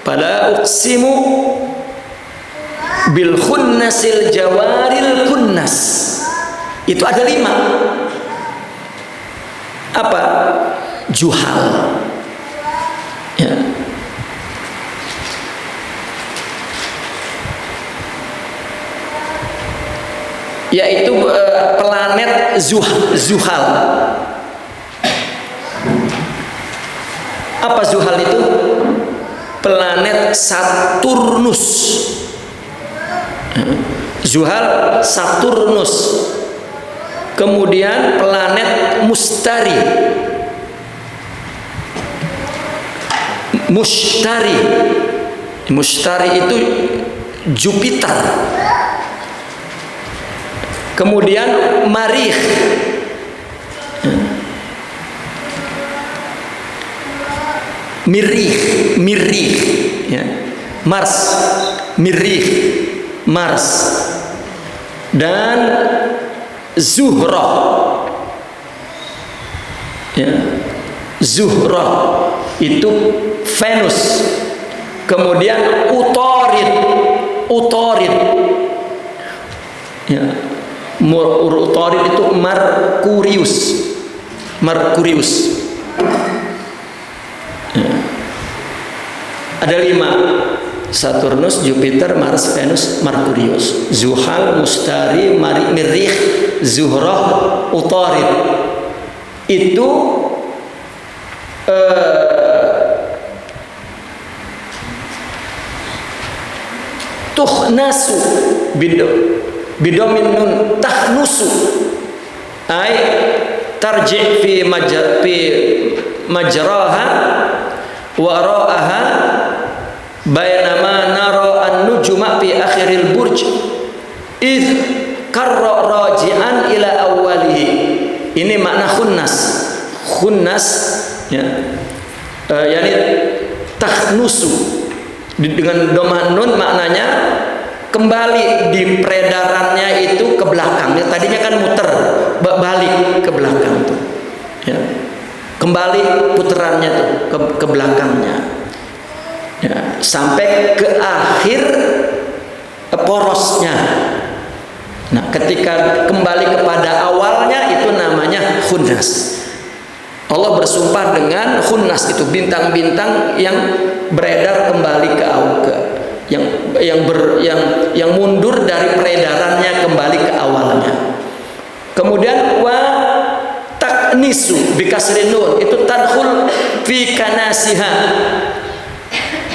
Pada uqsimu bil khunnasil jawaril kunnas, itu ada 5. Apa? Juhal ya. Yaitu planet Zuhal. Apa Zuhal itu? Planet Saturnus. Zuhal, Saturnus. Kemudian planet Mustari, Mustari itu Jupiter. Kemudian Marikh, Mirrikh ya. Mars, Mirrikh, Mars. Dan Zuhra ya. Zuhra itu Venus. Kemudian Utarid ya. Utarid itu Merkurius ya. Ada 5: Saturnus, Jupiter, Mars, Venus, Merkurius. Zuhal, Mustari, Mirrikh, Zuhra, Utarid. Itu tuhnasu bidomin nun, tahnusu ay tarji fi majraha wa ra'aha bainama nara an-nujuma fi akhiril burj id karra raji'an ila awwalihi. Ini makna khunnas ya, yani tahnusu dengan domah nun, maknanya kembali di peredarannya itu ke belakang. Ya, tadinya kan muter, balik ke belakang tuh. Ya. Kembali puterannya tuh ke belakangnya. Ya, sampai ke akhir porosnya. Nah, ketika kembali kepada awalnya itu namanya khunnas. Allah bersumpah dengan khunnas, itu bintang-bintang yang beredar kembali ke yang mundur dari peredarannya kembali ke awalnya. Kemudian wa taknisu bi kasrin nun, itu tadkhul fi kanasiha.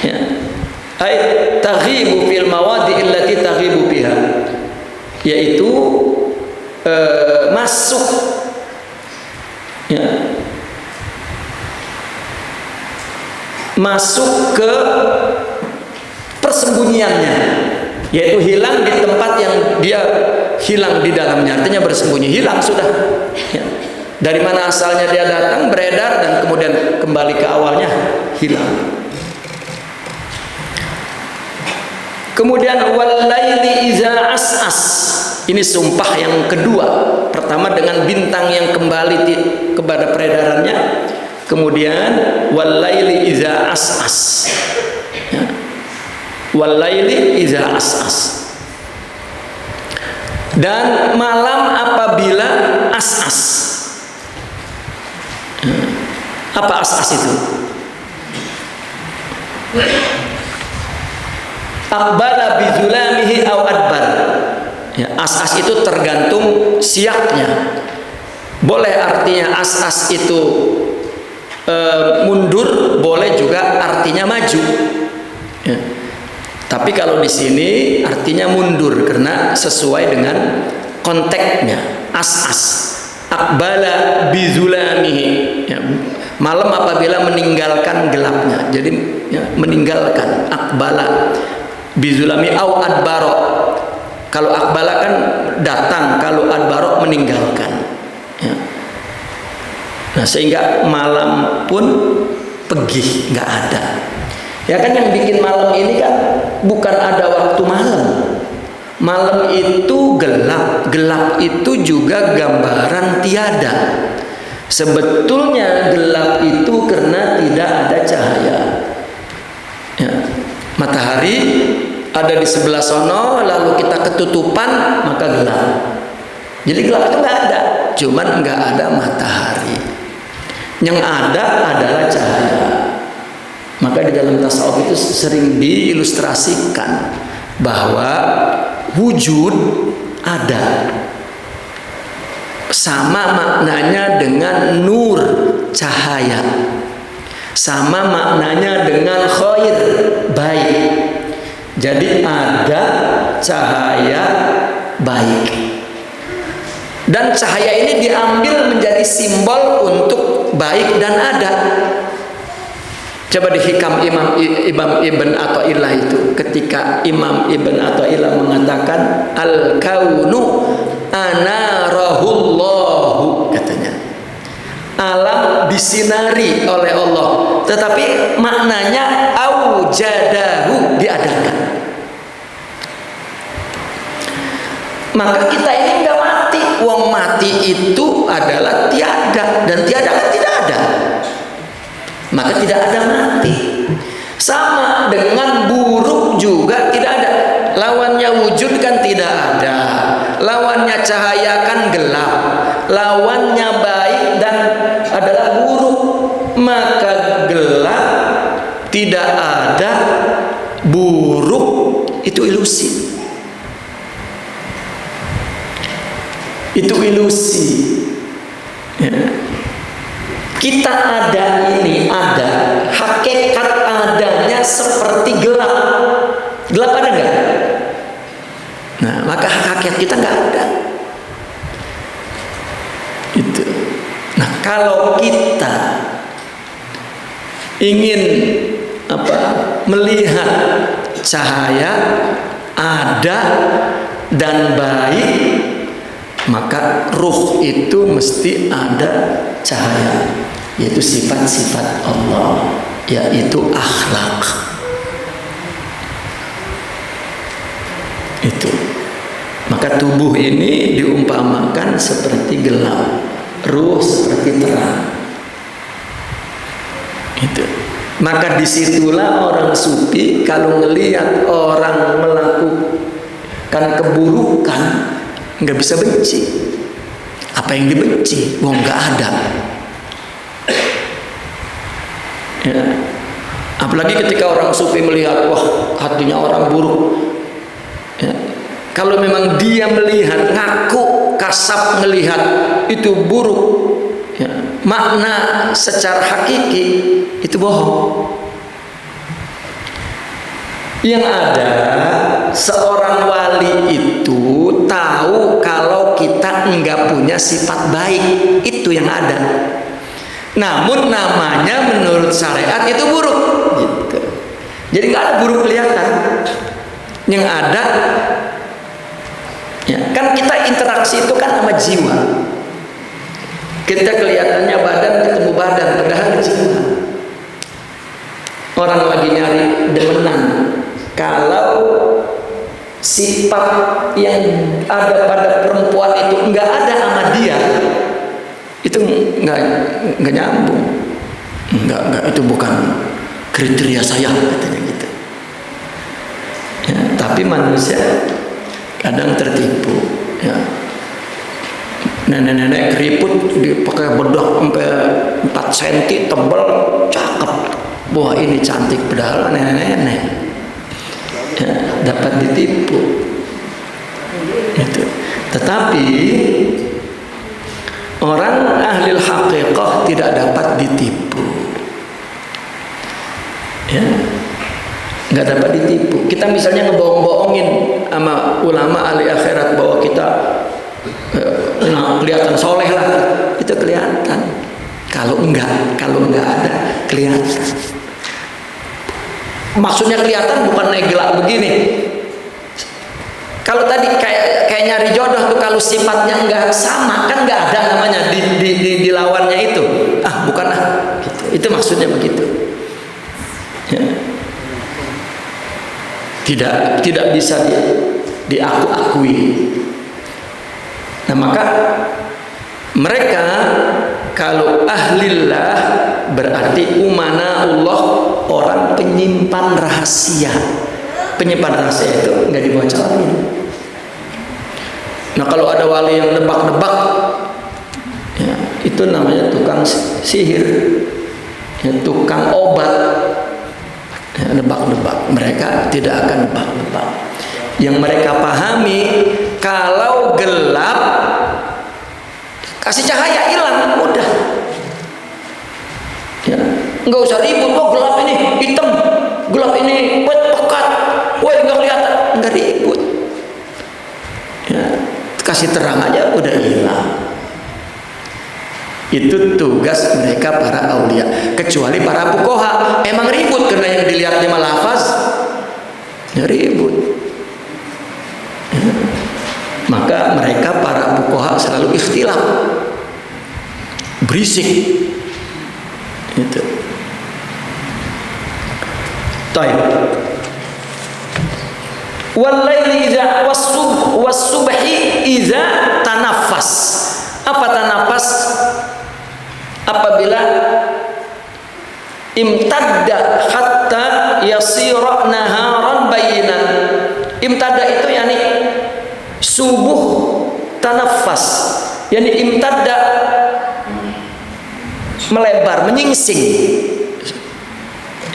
Ya. Ai taghibu fil mawadi allati taghibu biha, yaitu masuk, ya, masuk ke persembunyiannya, yaitu hilang di tempat yang dia hilang di dalamnya, artinya bersembunyi, hilang sudah, ya. Dari mana asalnya dia datang, beredar, dan kemudian kembali ke awalnya, hilang. Kemudian walaili iza as'as, ini sumpah yang kedua. Pertama dengan bintang yang kembali kepada peredarannya, kemudian walaili iza as'as, ya. Walaili iza as'as, dan malam apabila as'as. Apa as'as itu? Aqbala bizulamihi aw adbar. Ya, as'as itu tergantung siaknya. Boleh artinya as'as itu mundur, boleh juga artinya maju. Ya. Tapi kalau di sini artinya mundur karena sesuai dengan konteksnya. As'as, aqbala bizulamihi, ya, malam apabila meninggalkan gelapnya. Jadi ya, meninggalkan, aqbala bizulami au adbaro. Kalau aqbala kan datang, kalau adbaro meninggalkan, ya. Nah, sehingga malam pun pergi, nggak ada. Ya kan, yang bikin malam ini kan bukan ada waktu malam. Malam itu gelap, gelap itu juga gambaran tiada. Sebetulnya gelap itu karena tidak ada cahaya. Ya. Matahari ada di sebelah sono, lalu kita ketutupan, maka gelap. Jadi gelap itu nggak ada, cuman nggak ada matahari. Yang ada adalah cahaya. Maka di dalam tasawuf itu sering diilustrasikan bahwa wujud ada, sama maknanya dengan nur, cahaya, sama maknanya dengan khair, baik. Jadi ada cahaya baik, dan cahaya ini diambil menjadi simbol untuk baik dan ada. Coba di Hikam Imam Ibn Athaillah itu, ketika Imam Ibn Athaillah mengatakan al-kaunu anarahullahu, katanya alam disinari oleh Allah, tetapi maknanya aujadahu, diadakan. Maka kita ini enggak mati. Wong mati itu adalah tiada, dan tiada kan tidak ada. Maka tidak ada mati. Sama dengan buruk juga tidak ada. Lawannya wujud kan tidak ada. Lawannya cahaya kan gelap. Lawannya baik dan adalah buruk. Maka gelap tidak ada, buruk itu ilusi. Itu ilusi. Ya. Kita ada ini ada, hakikat adanya seperti gelap. Gelap ada nggak? Nah, maka hakikat kita nggak ada. Itu. Nah, kalau kita ingin melihat cahaya ada dan baik, maka ruh itu mesti ada cahaya, yaitu sifat-sifat Allah, yaitu akhlak. Maka tubuh ini diumpamakan seperti gelap, ruh seperti terang. Itu. Maka disitulah orang sufi kalau melihat orang melakukan keburukan nggak bisa benci. Apa yang dibenci? Wah, nggak ada. Ya. Apalagi ketika orang sufi melihat, wah hatinya orang buruk. Ya. Kalau memang dia melihat, ngaku kasab melihat itu buruk, ya, makna secara hakiki itu bohong. Yang ada seorang wali itu tahu kalau kita enggak punya sifat baik, itu yang ada. Namun namanya menurut syariat itu buruk, gitu. Jadi nggak ada buruk kelihatan. Yang ada, ya, kan kita interaksi itu kan sama jiwa. Kita kelihatannya badan ketemu badan, padahal jiwa. Orang lagi nyari demenan. Kalau sifat yang ada pada perempuan itu nggak ada sama dia, itu nggak nyambung. Nggak, itu bukan kriteria saya, katanya gitu. Ya, tapi manusia kadang tertipu, ya. Nenek-nenek keriput dipakai bedak sampai 4 cm tebal, cakep. Wah, ini cantik, padahal nenek-nenek. Ya, dapat ditipu. Itu. Tetapi orang ahli haqiqah tidak dapat ditipu. Ya. Nggak dapat ditipu. Kita misalnya ngebohong-bohongin sama ulama ahli akhirat bahwa kita kelihatan soleh lah, itu kelihatan. Kalau enggak ada kelihatan. Maksudnya kelihatan bukan negelak begini. Kalau tadi kayak nyari jodoh tuh, kalau sifatnya enggak sama kan enggak ada namanya di lawannya itu. Bukan gitu. Itu maksudnya begitu. Ya. Tidak bisa diakui. Nah, maka mereka kalau ahlillah berarti umana Allah, orang penyimpan rahasia. Penyimpan rahasia itu nggak dibocorin. Nah, kalau ada wali yang nebak-nebak, ya, itu namanya tukang sihir, ya, tukang obat, ya, nebak-nebak. Mereka tidak akan nebak-nebak. Yang mereka pahami, kalau gelap kasih cahaya, hilang, udah. Ya, nggak usah ribut. Oh, gelap ini hitam, gelap ini pekat, woi nggak kelihatan, nggak ribut. Ya, kasih terang aja udah hilang. Itu tugas mereka para aulia. Kecuali para fuqaha, emang ribut karena yang dilihatnya lafaz, ya ribut. Ya. Maka mereka para fuqaha selalu ikhtilaf, berisik. Itu. Taib. Walaili idza was-subhi idza tanaffas. Apa tanaffas? Apabila imtadda hatta yasira naharan bayinan. Imtadda itu yakni subuh tanaffas. Yani imtadda melebar, menyingsing.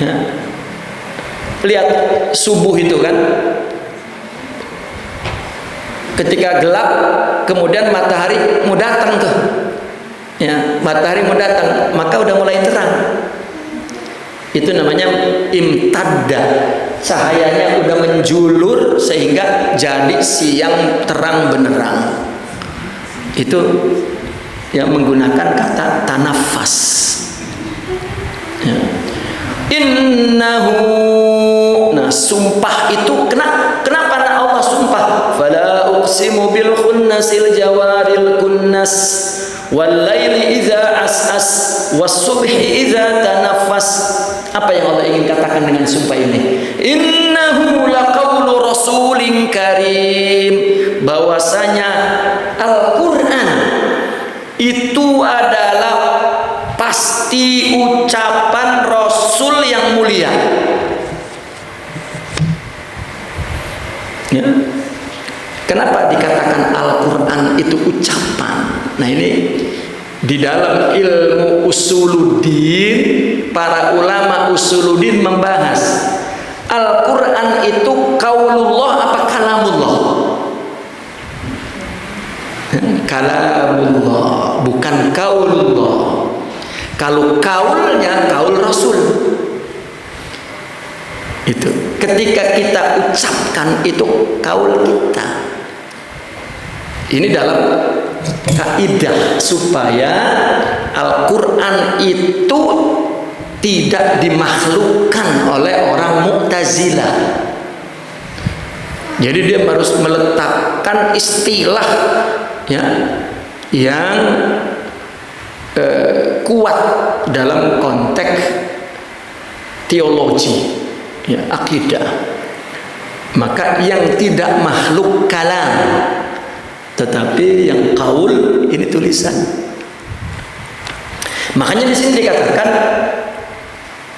Ya. Lihat subuh itu kan, ketika gelap kemudian matahari mau datang tuh, ya, matahari mau datang, maka udah mulai terang. Itu namanya imtadda, cahayanya udah menjulur sehingga jadi siang terang benerang. Itu yang menggunakan kata tanafas. Ya. Innahu, nah sumpah itu kenapa Allah sumpah? Fala uqsimu bil khunnasil jawaril kunnas wal laili idza as'as was subhi idza tanaffas. Apa yang Allah ingin katakan dengan sumpah ini? Innahu laqaulu rasulin karim, bahwasanya Al-Qur'an itu adalah pasti ucapan Rasul yang mulia. Ya. Kenapa dikatakan Al-Quran itu ucapan? Nah, ini di dalam ilmu usuluddin, para ulama usuluddin membahas Al-Quran itu qaulullah apa kalamullah? Kalamullah, bukan qaulullah. Kalau kaulnya kaul Rasul. Itu ketika kita ucapkan itu kaul kita. Ini dalam kaidah supaya Al-Quran itu tidak dimakhlukkan oleh orang Mu'tazilah. Jadi dia harus meletakkan istilah ya yang kuat dalam konteks teologi, ya, akidah. Maka yang tidak makhluk kalam, tetapi yang qaul ini tulisan. Makanya di sini dikatakan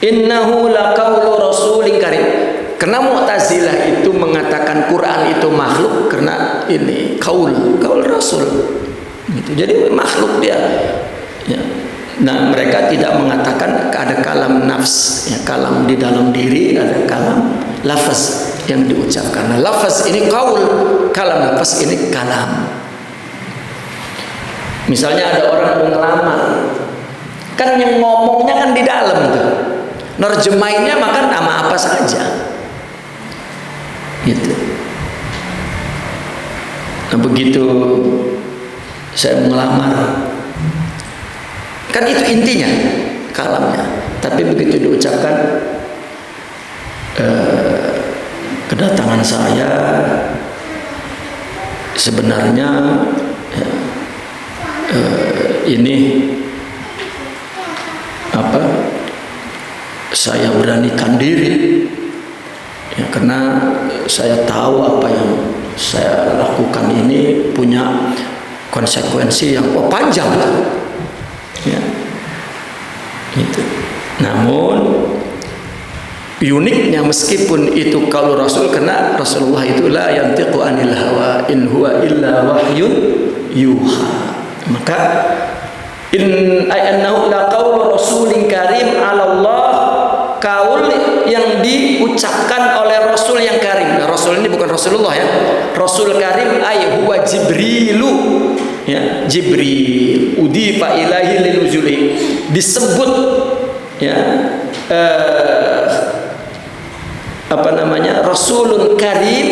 innahu laqaulu rasulin karim. Karena Mu'tazilah itu mengatakan Quran itu makhluk karena ini qaul Rasul. Gitu. Jadi makhluk dia. Ya. Nah, mereka tidak mengatakan ada kalam nafs, ya, kalam di dalam diri, ada kalam lafaz yang diucapkan. Nah, lafaz ini qaul, kalam lafaz ini kalam. Misalnya ada orang mau ngelamar, kan yang ngomongnya kan di dalam tuh, nerjemainnya makan nama apa saja, gitu. Nah, begitu saya melamar, kan itu intinya kalamnya, tapi begitu diucapkan kedatangan saya sebenarnya ini apa, saya beranikan diri ya, karena saya tahu apa yang saya lakukan ini punya konsekuensi yang panjang ya, itu. Namun uniknya meskipun itu kalau Rasul, karena Rasulullah itu la yantiqu anil hawa in huwa illa wahyun yuha. Maka in ayyannahu la qaulu rasulin karim 'ala Allah, kaul yang diucapkan oleh Rasul yang karim. Nah, Rasul ini bukan Rasulullah ya. Rasul karim ay huwa Jibrilu ya, Jibril udifa ilahi linuzuli, disebut ya apa namanya, Rasulun karim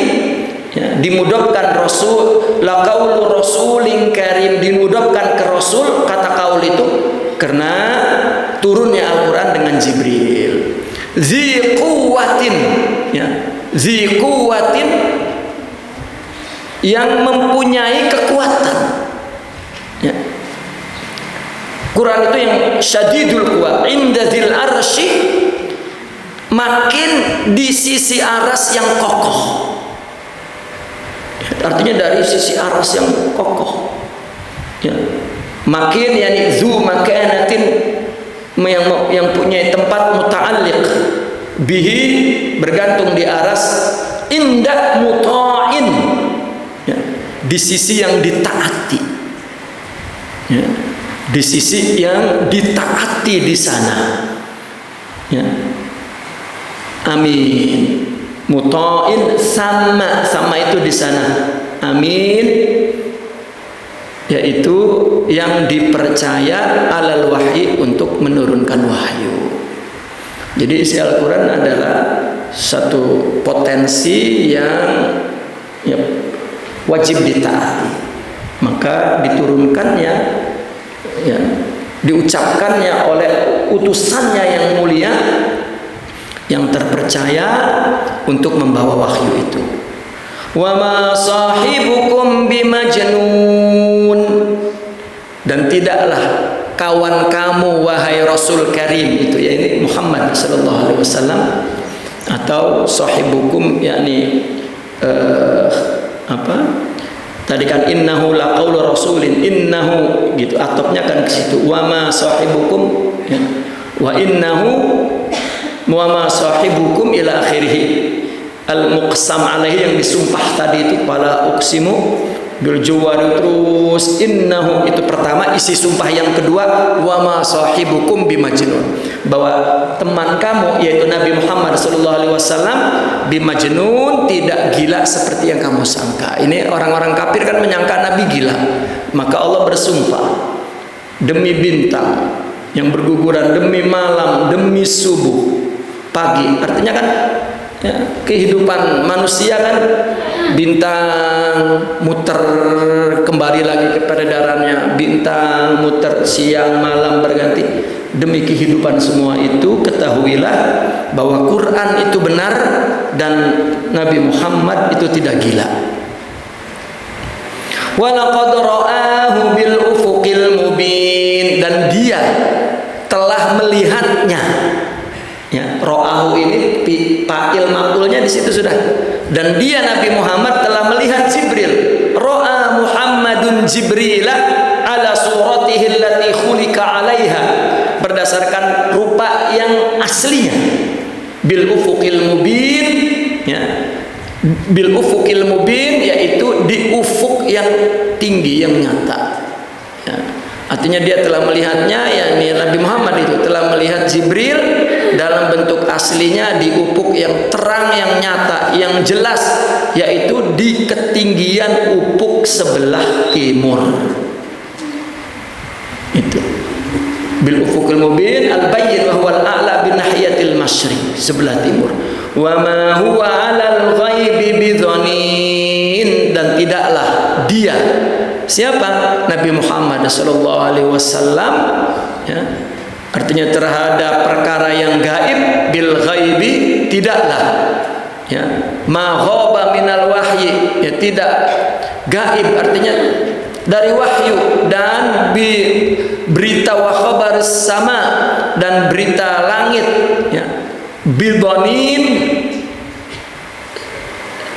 ya, dimudahkan Rasul, la qaulu rasulin karim, dimudahkan ke Rasul kata kaul itu karena turunnya Al-Quran dengan Jibril. Zi quwwatin ya, zi quwwatin yang mempunyai kekuatan ya. Quran itu yang syadidul quwa inda dzil arsy, makin di sisi aras yang kokoh. Artinya dari sisi aras yang kokoh ya. Makin yani zu makanatin, yang punya tempat muta'alliq bihi, bergantung di aras, indah muta'in ya, di sisi yang ditaati ya, di sisi yang ditaati di sana ya. Amin. Muta'in sama itu di sana. Amin, yaitu yang dipercaya alal wahyi, untuk menurunkan wahyu. Jadi isi Al-Quran adalah satu potensi yang ya, wajib ditaati. Maka diturunkannya ya, diucapkannya oleh utusannya yang mulia, yang terpercaya untuk membawa wahyu itu. Wa ma sahibukum bimajnun, dan tidaklah kawan kamu wahai Rasul Karim, itu ya ini Muhammad sallallahu alaihi wasallam, atau sahibukum yakni apa? Tadi kan innahu laqaulu rasulin, innahu gitu, atopnya kan ke situ. Wa ma sahibukum ya. Wa innahu wa ma sahibukum ila akhirih. Al-muqsam alaihi yang disumpah tadi itu, fala uqsimu bil jawari, terus innahu itu pertama, isi sumpah yang kedua wa ma sahibukum bimajnun, bahwa teman kamu yaitu Nabi Muhammad sallallahu alaihi wasallam bimajnun, tidak gila seperti yang kamu sangka. Ini orang-orang kafir kan menyangka Nabi gila. Maka Allah bersumpah demi bintang yang berguguran, demi malam, demi subuh, pagi. Artinya kan ya, kehidupan manusia kan bintang muter kembali lagi ke peredarannya, bintang muter siang malam berganti. Demi kehidupan semua itu, ketahuilah bahwa Quran itu benar dan Nabi Muhammad itu tidak gila. Walaqad ra'ahu bil ufuqil mubin, dan dia telah melihatnya. Ya, ro'ahu ini fa'il maf'ulnya di situ sudah. Dan dia Nabi Muhammad telah melihat Jibril. Ro'a Muhammadun Jibrila ala suratihi allati khulika 'alaiha, berdasarkan rupa yang aslinya. Bil ufuqil mubin ya. Bil ufuqil mubin, yaitu di ufuk yang tinggi yang nyata. Ya. Artinya dia telah melihatnya, yakni Nabi Muhammad itu telah melihat Jibril dalam bentuk aslinya di ufuk yang terang, yang nyata, yang jelas, yaitu di ketinggian ufuk sebelah timur. Itu bil ufuqil mubin al-bayyin wa huwa al-a'la bin nahiyatil masyriq, sebelah timur. Wa ma huwa 'alal ghaibi bidhanin, dan tidaklah dia, siapa? Nabi Muhammad sallallahu alaihi wasallam ya. Artinya terhadap perkara yang gaib, bil ghaibi, tidaklah ya, ma ghaba minal wahyi ya, tidak gaib artinya dari wahyu, dan berita wa khabar sama, dan berita langit ya, bidonin,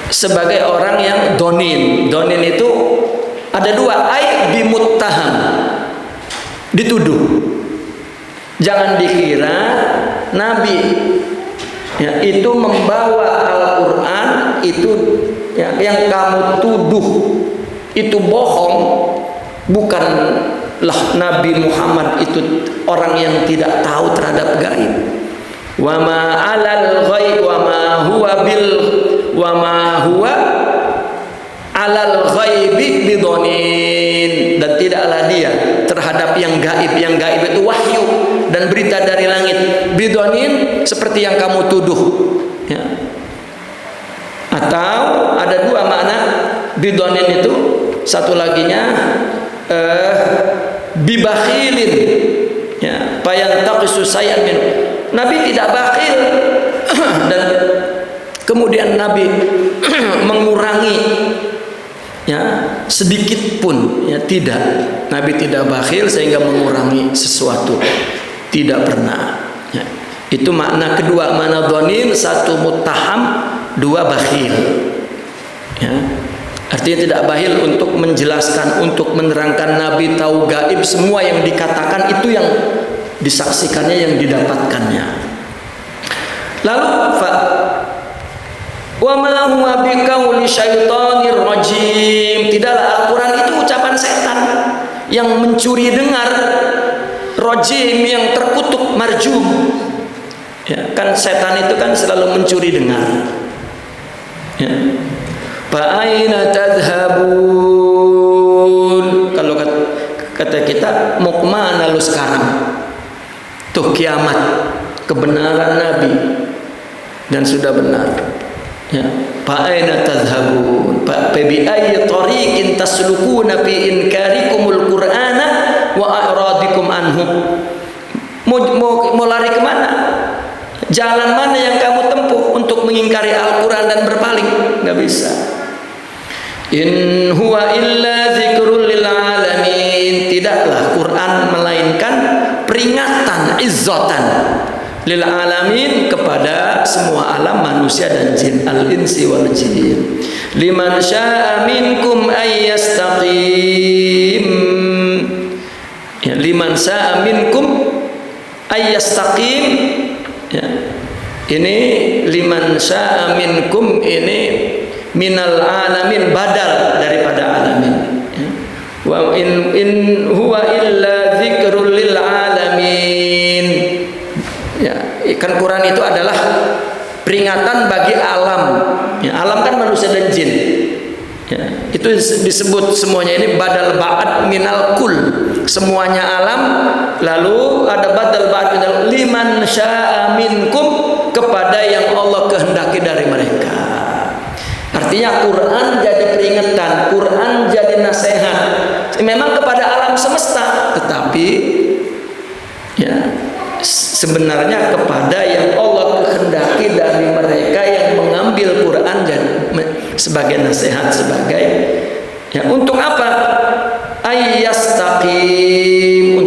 sebagai orang yang donin. Donin itu ada dua, ai bimuttaham, dituduh. Jangan dikira Nabi ya, itu membawa Al-Quran itu ya, yang kamu tuduh itu bohong. Bukanlah Nabi Muhammad itu orang yang tidak tahu terhadap gaib. Wa ma 'alal ghaib wa ma huwa bil wa ma huwa 'alal ghaibi bidonin, dan tidaklah dia terhadap yang gaib. Yang gaib itu wahyu dan berita dari langit. Bidonin, seperti yang kamu tuduh ya. Atau ada dua makna bidonin itu. Satu laginya bibakhilin ya, fayantaqisu sayyan min. Nabi tidak bakhil dan kemudian Nabi mengurangi ya sedikit pun ya, tidak. Nabi tidak bakhil sehingga mengurangi sesuatu, tidak pernah ya. Itu makna kedua, makna dhanin. Satu muttaham, dua bakhil ya. Artinya tidak bakhil untuk menjelaskan, untuk menerangkan. Nabi tahu gaib, semua yang dikatakan itu yang disaksikannya, yang didapatkannya. Lalu wa ma huwa biqauli syaitonir rajim, tidaklah Al-Quran itu ucapan setan yang mencuri dengar, rajim yang terkutuk, marjum ya, kan setan itu kan selalu mencuri dengar ya. Fa aina tadhhabun, kalau kata kita mau kemana lu sekarang? Tuh kiamat, kebenaran Nabi dan sudah benar ya. Fa aina tadhhabun, fa bi ayyi tariqin taslukuna fi inkarikumul qur'ana wa a'radikum anhu. Mau lari kemana? Jalan mana yang kamu tempuh untuk mengingkari Al-Quran dan berpaling? Nggak bisa. In huwa illa dzikrul lil alamin, tidaklah Quran melainkan peringatan, izzatan, lil alamin, kepada semua alam manusia dan jin, al insi wal jin. Liman syaa minkum ayyastaqim, ya, liman syaa minkum ayyastaqim, ya. Ini liman syaa minkum ini minal alamin, badal daripada alamin, ya. Wa in huwa illa dzikrul lil alamin, ya. Kan Quran itu adalah peringatan bagi alam, ya. Alam kan manusia dan jin, ya. Itu disebut semuanya ini badal ba'ad minal kul, semuanya alam. Lalu ada badal ba'ad minal liman syaa minkum, kepada yang Allah kehendaki dari mereka. Artinya Quran jadi peringatan, Quran jadi nasihat. Memang kepada alam semesta, tetapi ya sebenarnya kepada yang Allah kehendaki dari mereka yang mengambil Quran dan sebagai nasihat, sebagai ya untuk apa? Ayyastaqim,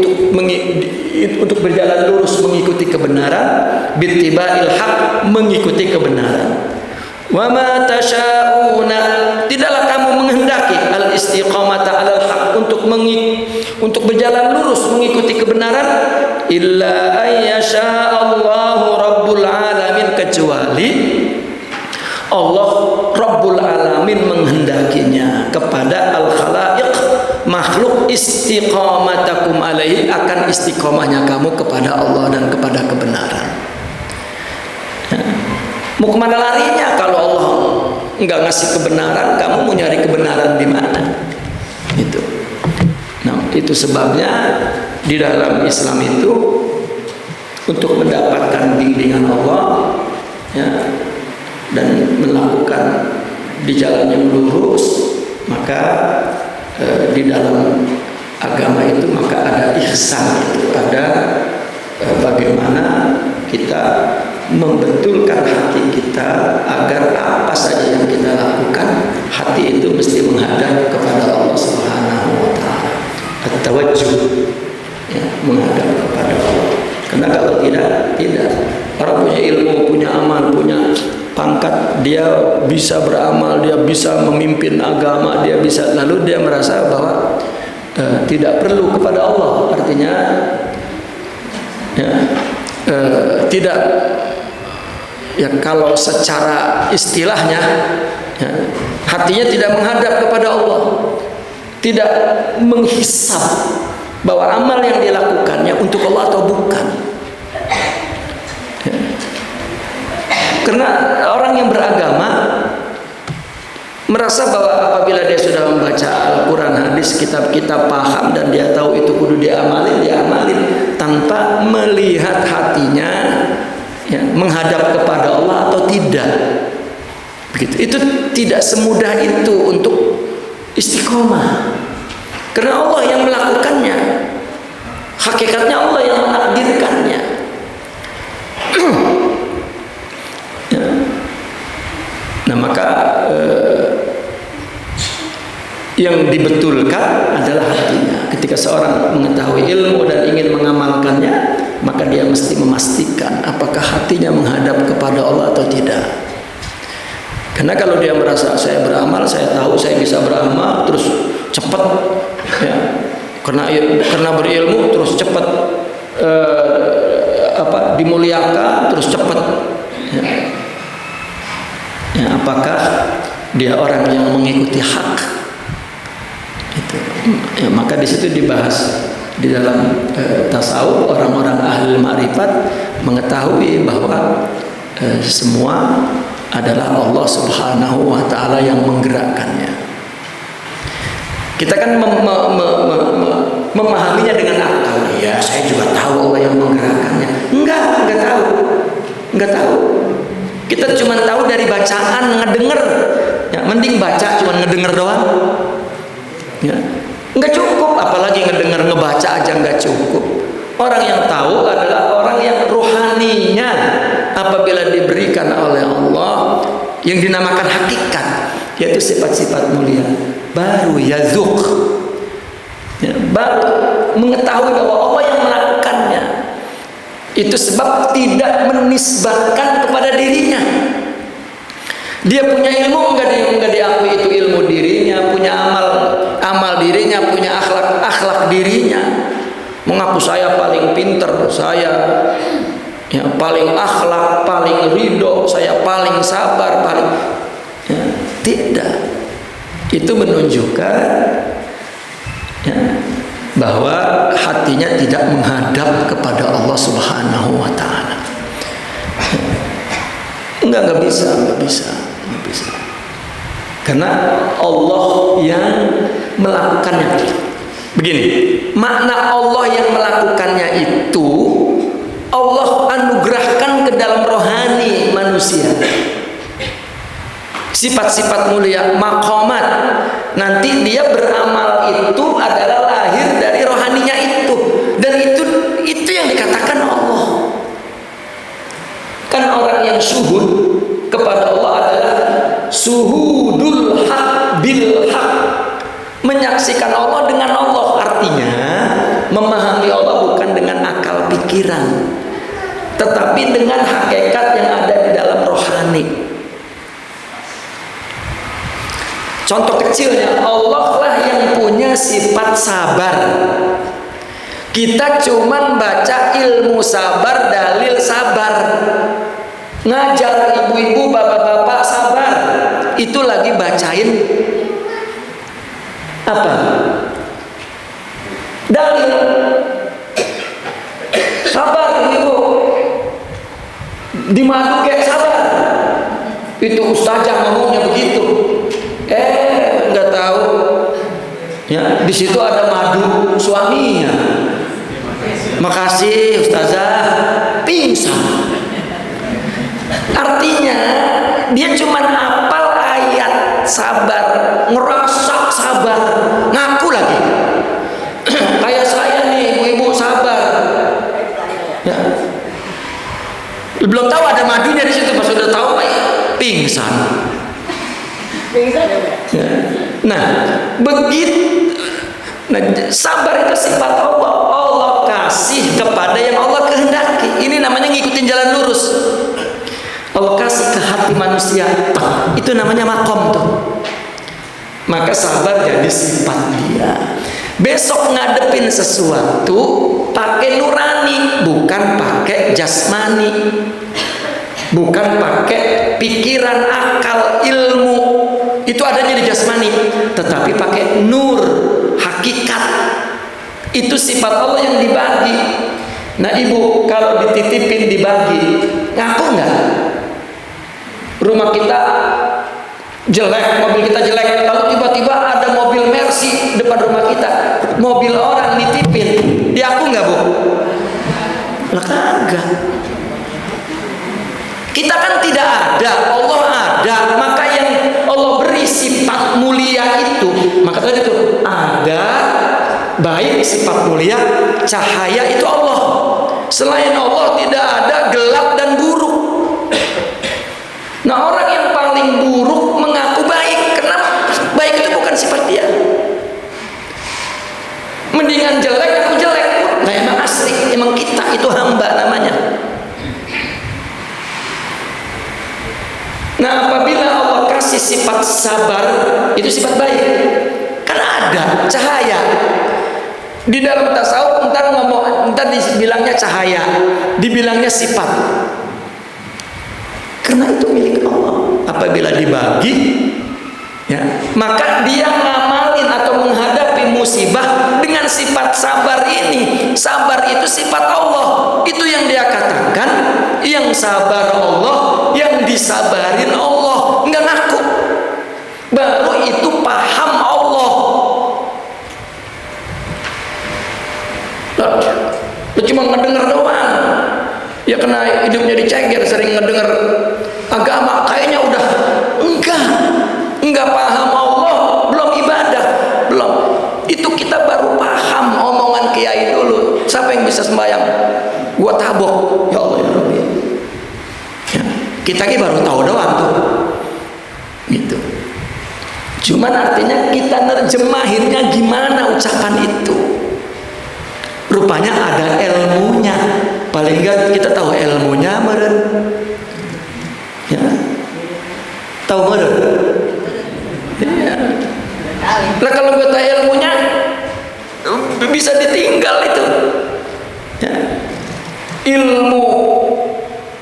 untuk berjalan lurus mengikuti kebenaran, bittiba'il haq, mengikuti kebenaran. Wa ma tasyauna, tidaklah kamu menghendaki al istiqamata alal haq, untuk berjalan lurus mengikuti kebenaran, illa ayyasha Allahu rabbul alamin, kecuali Allah Rabbul Alamin menghendakinya kepada al khalaiq, makhluk, istiqamatakum alaihi, akan istiqamahnya kamu kepada Allah dan kepada kebenaran. Ya. Mau kemana larinya kalau Allah nggak ngasih kebenaran? Kamu mau nyari kebenaran di mana? Itu. Nah, itu sebabnya di dalam Islam itu untuk mendapatkan bimbingan Allah, ya, dan melakukan di jalan yang lurus, maka di dalam agama itu maka ada ihsan, itu ada bagaimana kita membetulkan hati kita agar apa saja yang kita lakukan, hati itu mesti menghadap kepada Allah Subhanahu wa taala. At-tawajjuh, ya, menghadap kepada Allah. Karena kalau tidak orang punya ilmu, punya amal, punya pangkat, dia bisa beramal, dia bisa memimpin agama, dia bisa, lalu dia merasa bahwa tidak perlu kepada Allah. Artinya ya, tidak, ya, kalau secara istilahnya, ya, hatinya tidak menghadap kepada Allah, tidak menghisab bahwa amal yang dilakukannya untuk Allah atau bukan. Ya. Karena orang yang beragama merasa bahwa apabila dia sudah membaca Al-Quran, hadis, kitab-kitab, paham, dan dia tahu itu kudu diamalin tanpa melihat hatinya, ya, menghadap kepada Allah atau tidak. Begitu. Itu tidak semudah itu untuk istiqomah. Karena Allah yang melakukannya, hakikatnya Allah yang menakdirkannya. Ya. Nah, maka yang dibetulkan adalah hatinya. Ketika seorang mengetahui ilmu dan ingin mengamalkannya, maka dia mesti memastikan apakah hatinya menghadap kepada Allah atau tidak. Karena kalau dia merasa saya beramal, saya tahu saya bisa beramal, terus cepat, ya, karena berilmu terus cepat dimuliakan, terus cepat, ya. Ya, apakah dia orang yang mengikuti hak? Itu. Ya, maka di situ dibahas di dalam tasawuf, orang-orang ahli ma'rifat mengetahui bahwa semua adalah Allah Subhanahu wa taala yang menggerakkannya. Kita kan memahaminya dengan akal. Ya, saya juga tahu Allah yang menggerakkannya. Enggak tahu. Kita cuma tahu dari bacaan, ngedenger. Ya, mending baca cuma ngedenger doang. Ya, enggak cukup, apalagi ngedenger, ngebaca aja enggak cukup. Orang yang tahu adalah orang yang rohaninya apabila diberikan oleh Allah yang dinamakan hakikat, yaitu sifat-sifat mulia, baru yazuk, ya, baru mengetahui bahwa Allah yang melakukannya. Itu sebab tidak menisbatkan kepada dirinya. Dia punya ilmu enggak diakui itu ilmu dirinya, punya amal dirinya, punya akhlak dirinya. Mengaku saya paling pinter, saya ya, paling akhlak, paling ridho, saya paling sabar, paling ya, tidak. Itu menunjukkan ya, bahwa hatinya tidak menghadap kepada Allah Subhanahu wa taala. Enggak bisa. Karena Allah yang melakukannya. Begini, makna Allah yang melakukannya itu Allah anugerahkan ke dalam rohani manusia. Sifat-sifat mulia, maqamat. Nanti dia beramal itu adalah lahir dari rohaninya itu. Dan itu yang dikatakan Allah. Kan orang yang syuhud kepada Allah adalah suhudul haq bil haq, menyaksikan Allah dengan Allah. Artinya memahami Allah bukan dengan akal pikiran, tetapi dengan hakikat yang ada di dalam rohani. Contoh kecilnya, Allah lah yang punya sifat sabar. Kita cuman baca ilmu sabar, dalil sabar, ngajar ibu-ibu, bapak-bapak sabar, itu lagi bacain apa? Dalil sabar ibu, di madu kayak sabar. Itu ustazah ngomongnya begitu. Nggak tahu ya, di situ ada madu suaminya. Makasih ustazah, pingsan. Artinya dia cuma hafal ayat sabar, ngerasa sabar, ngaku lagi. Kayak saya nih, ibu-ibu sabar. Ya. Belum tahu ada madunya di situ, pas sudah tahu pingsan. Ya. Nah, begitu. Nah, sabar itu sifat Allah. Allah kasih kepada yang Allah kehendaki. Ini namanya ngikutin jalan lurus. Allah kasih ke hati manusia, itu namanya makom tuh. Maka sabar jadi sifat dia. Besok ngadepin sesuatu pakai nurani, bukan pakai jasmani, bukan pakai pikiran, akal, ilmu. Itu adanya di jasmani, tetapi pakai nur, hakikat. Itu sifat Allah yang dibagi. Nah ibu kalau dititipin dibagi, ngaku nggak? Rumah kita jelek, mobil kita jelek, lalu tiba-tiba ada mobil Mercy depan rumah kita, mobil orang nitipin, diaku nggak bu? Lah kagak. Kita kan tidak ada, Allah ada. Maka yang Allah beri sifat mulia itu, maka tadi itu ada baik sifat mulia, cahaya itu Allah. Selain Allah tidak ada gelap dan buruk. Nah orang yang paling buruk mengaku baik. Kenapa? Baik itu bukan sifat dia. Mendingan jelek aku jelek. Nah emang asli, emang kita itu hamba namanya. Nah apabila Allah kasih sifat sabar, itu sifat baik. Kan ada cahaya. Di dalam tasawuf ntar dibilangnya cahaya, dibilangnya sifat. Karena itu milik Allah. Apabila dibagi, ya, maka dia ngamalin atau menghadapi musibah dengan sifat sabar ini. Sabar itu sifat Allah. Itu yang dia katakan, yang sabar Allah, yang disabarin Allah. Enggak ngaku. Baru itu paham Allah. Lu cuma ngedenger doang. Ya kena hidupnya diceger, sering ngedenger agama, kayaknya udah enggak paham Allah, belum ibadah, belum. Itu kita baru paham omongan kiai dulu. Siapa yang bisa sembahyang? Gua tabok, ya Allah ya Rabbi. Ya, kita ini baru tahu doang tuh. Gitu. Cuman artinya kita nerjemahinnya gimana ucapan itu. Rupanya ada ilmunya. paling enggak kita tahu ilmunya meren. Ya. Tahu meren? Ya. Nah kalau gue tahu ilmunya bisa ditinggal itu. Ya. Ilmu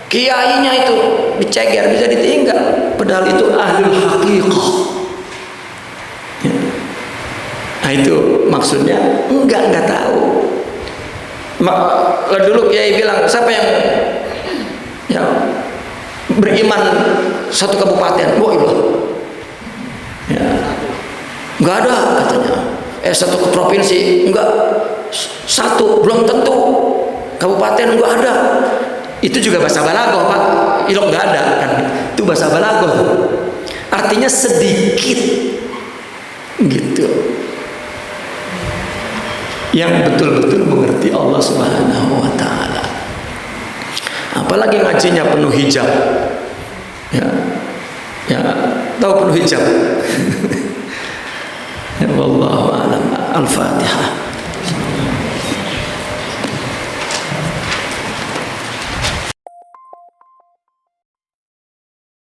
kiainya itu diceger, bisa ditinggal, padahal itu ahlul haqiqah. Ya. Nah itu maksudnya enggak tahu. Dulu kiai bilang, siapa yang ya beriman satu kabupaten? Wah ilah. Ya. Enggak ada katanya. Satu provinsi enggak, satu belum tentu, kabupaten enggak ada. Itu juga bahasa balaghah, Pak. Ilok enggak ada kan. Itu bahasa balaghah. Artinya sedikit gitu. Yang betul-betul mengerti Allah Subhanahu wa taala. Apalagi ngajinya penuh hijab. Ya. Ya, tahu penuh hijab. Ya wallahu a'lam. Al-Fatihah.